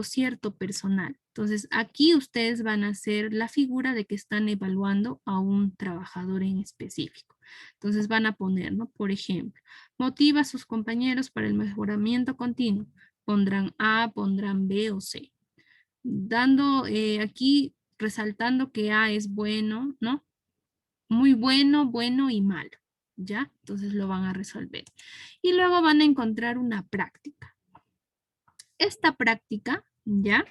cierto personal. Entonces, aquí ustedes van a hacer la figura de que están evaluando a un trabajador en específico. Entonces, van a poner, ¿no? Por ejemplo, motiva a sus compañeros para el mejoramiento continuo. Pondrán A, pondrán B o C. Dando aquí, resaltando que A es bueno, ¿no? Muy bueno, bueno y malo, ¿ya? Entonces lo van a resolver. Y luego van a encontrar una práctica. Esta práctica, ¿ya?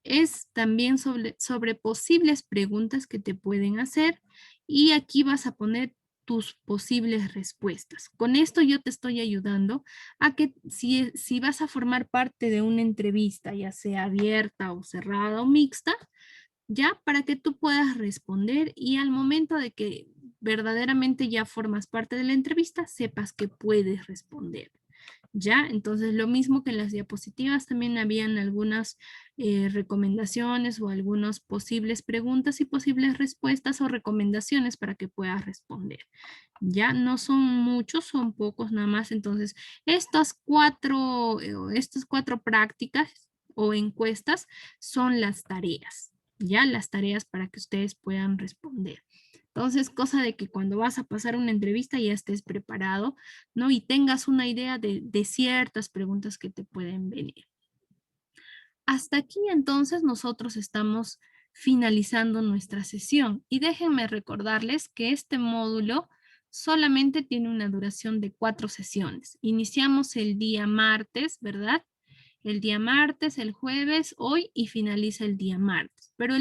Es también sobre posibles preguntas que te pueden hacer y aquí vas a poner tus posibles respuestas. Con esto yo te estoy ayudando a que si vas a formar parte de una entrevista, ya sea abierta o cerrada o mixta, ya para que tú puedas responder y al momento de que verdaderamente ya formas parte de la entrevista, sepas que puedes responder. ¿Ya? Entonces, lo mismo que en las diapositivas, también habían algunas recomendaciones o algunas posibles preguntas y posibles respuestas o recomendaciones para que puedas responder. Ya no son muchos, son pocos nada más. Entonces, estas cuatro prácticas o encuestas son las tareas, ya las tareas para que ustedes puedan responder. Entonces, cosa de que cuando vas a pasar una entrevista ya estés preparado, ¿no? Y tengas una idea de ciertas preguntas que te pueden venir. Hasta aquí entonces nosotros estamos finalizando nuestra sesión y déjenme recordarles que este módulo solamente tiene una duración de 4 sesiones. Iniciamos el día martes, ¿verdad? El día martes, el jueves, hoy y finaliza el día martes. Pero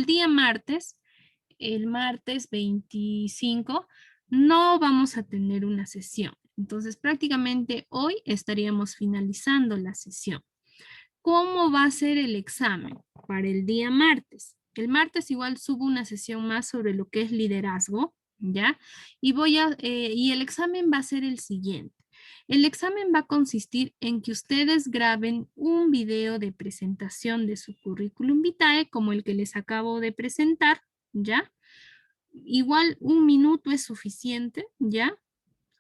el martes 25, no vamos a tener una sesión. Entonces, prácticamente hoy estaríamos finalizando la sesión. ¿Cómo va a ser el examen para el día martes? El martes igual subo una sesión más sobre lo que es liderazgo, ¿ya? Y el examen va a ser el siguiente. El examen va a consistir en que ustedes graben un video de presentación de su currículum vitae, como el que les acabo de presentar, ¿ya? Igual 1 minuto es suficiente, ¿ya?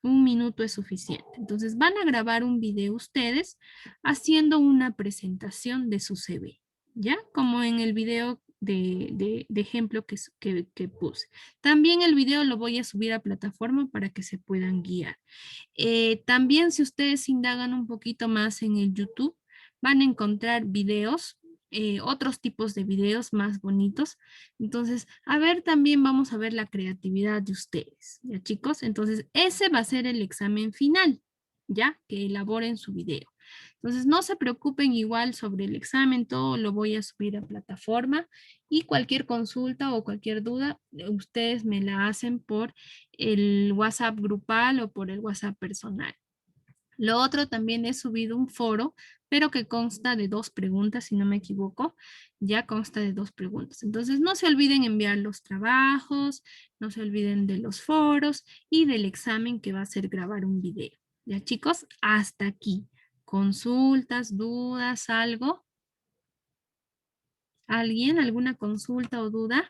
1 minuto es suficiente. Entonces van a grabar un video ustedes haciendo una presentación de su CV, ¿ya? Como en el video de ejemplo que puse. También el video lo voy a subir a plataforma para que se puedan guiar. También si ustedes indagan un poquito más en el YouTube, van a encontrar videos, otros tipos de videos más bonitos. Entonces, a ver, también vamos a ver la creatividad de ustedes, ¿ya chicos? Entonces, ese va a ser el examen final, ¿ya? Que elaboren su video. Entonces, no se preocupen igual sobre el examen, todo lo voy a subir a plataforma y cualquier consulta o cualquier duda, ustedes me la hacen por el WhatsApp grupal o por el WhatsApp personal. Lo otro también he subido un foro, pero que consta de 2 preguntas, si no me equivoco, ya consta de 2 preguntas. Entonces no se olviden enviar los trabajos, no se olviden de los foros y del examen que va a ser grabar un video. Ya chicos, hasta aquí. ¿Consultas, dudas, algo? ¿Alguien? ¿Alguna consulta o duda?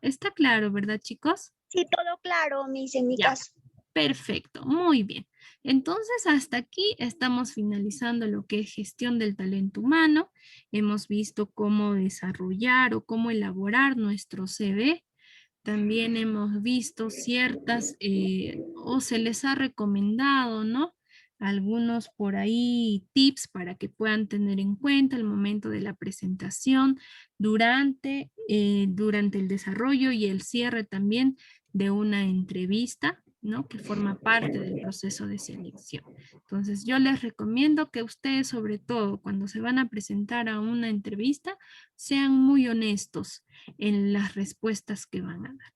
Está claro, ¿verdad chicos? Sí, todo claro, Miss, en mi Ya. caso. Perfecto, muy bien. Entonces, hasta aquí estamos finalizando lo que es gestión del talento humano. Hemos visto cómo desarrollar o cómo elaborar nuestro CV. También hemos visto ciertas, o se les ha recomendado, ¿no? Algunos por ahí tips para que puedan tener en cuenta al momento de la presentación, durante el desarrollo y el cierre también de una entrevista, ¿no? Que forma parte del proceso de selección. Entonces, yo les recomiendo que ustedes, sobre todo cuando se van a presentar a una entrevista, sean muy honestos en las respuestas que van a dar.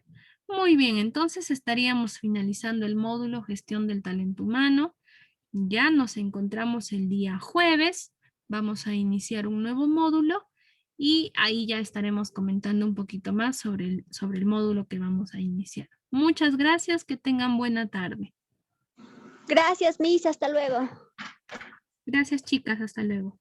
Muy bien, entonces estaríamos finalizando el módulo Gestión del Talento Humano. Ya nos encontramos el día jueves. Vamos a iniciar un nuevo módulo y ahí ya estaremos comentando un poquito más sobre el módulo que vamos a iniciar. Muchas gracias, que tengan buena tarde. Gracias, Miss, hasta luego. Gracias, chicas, hasta luego.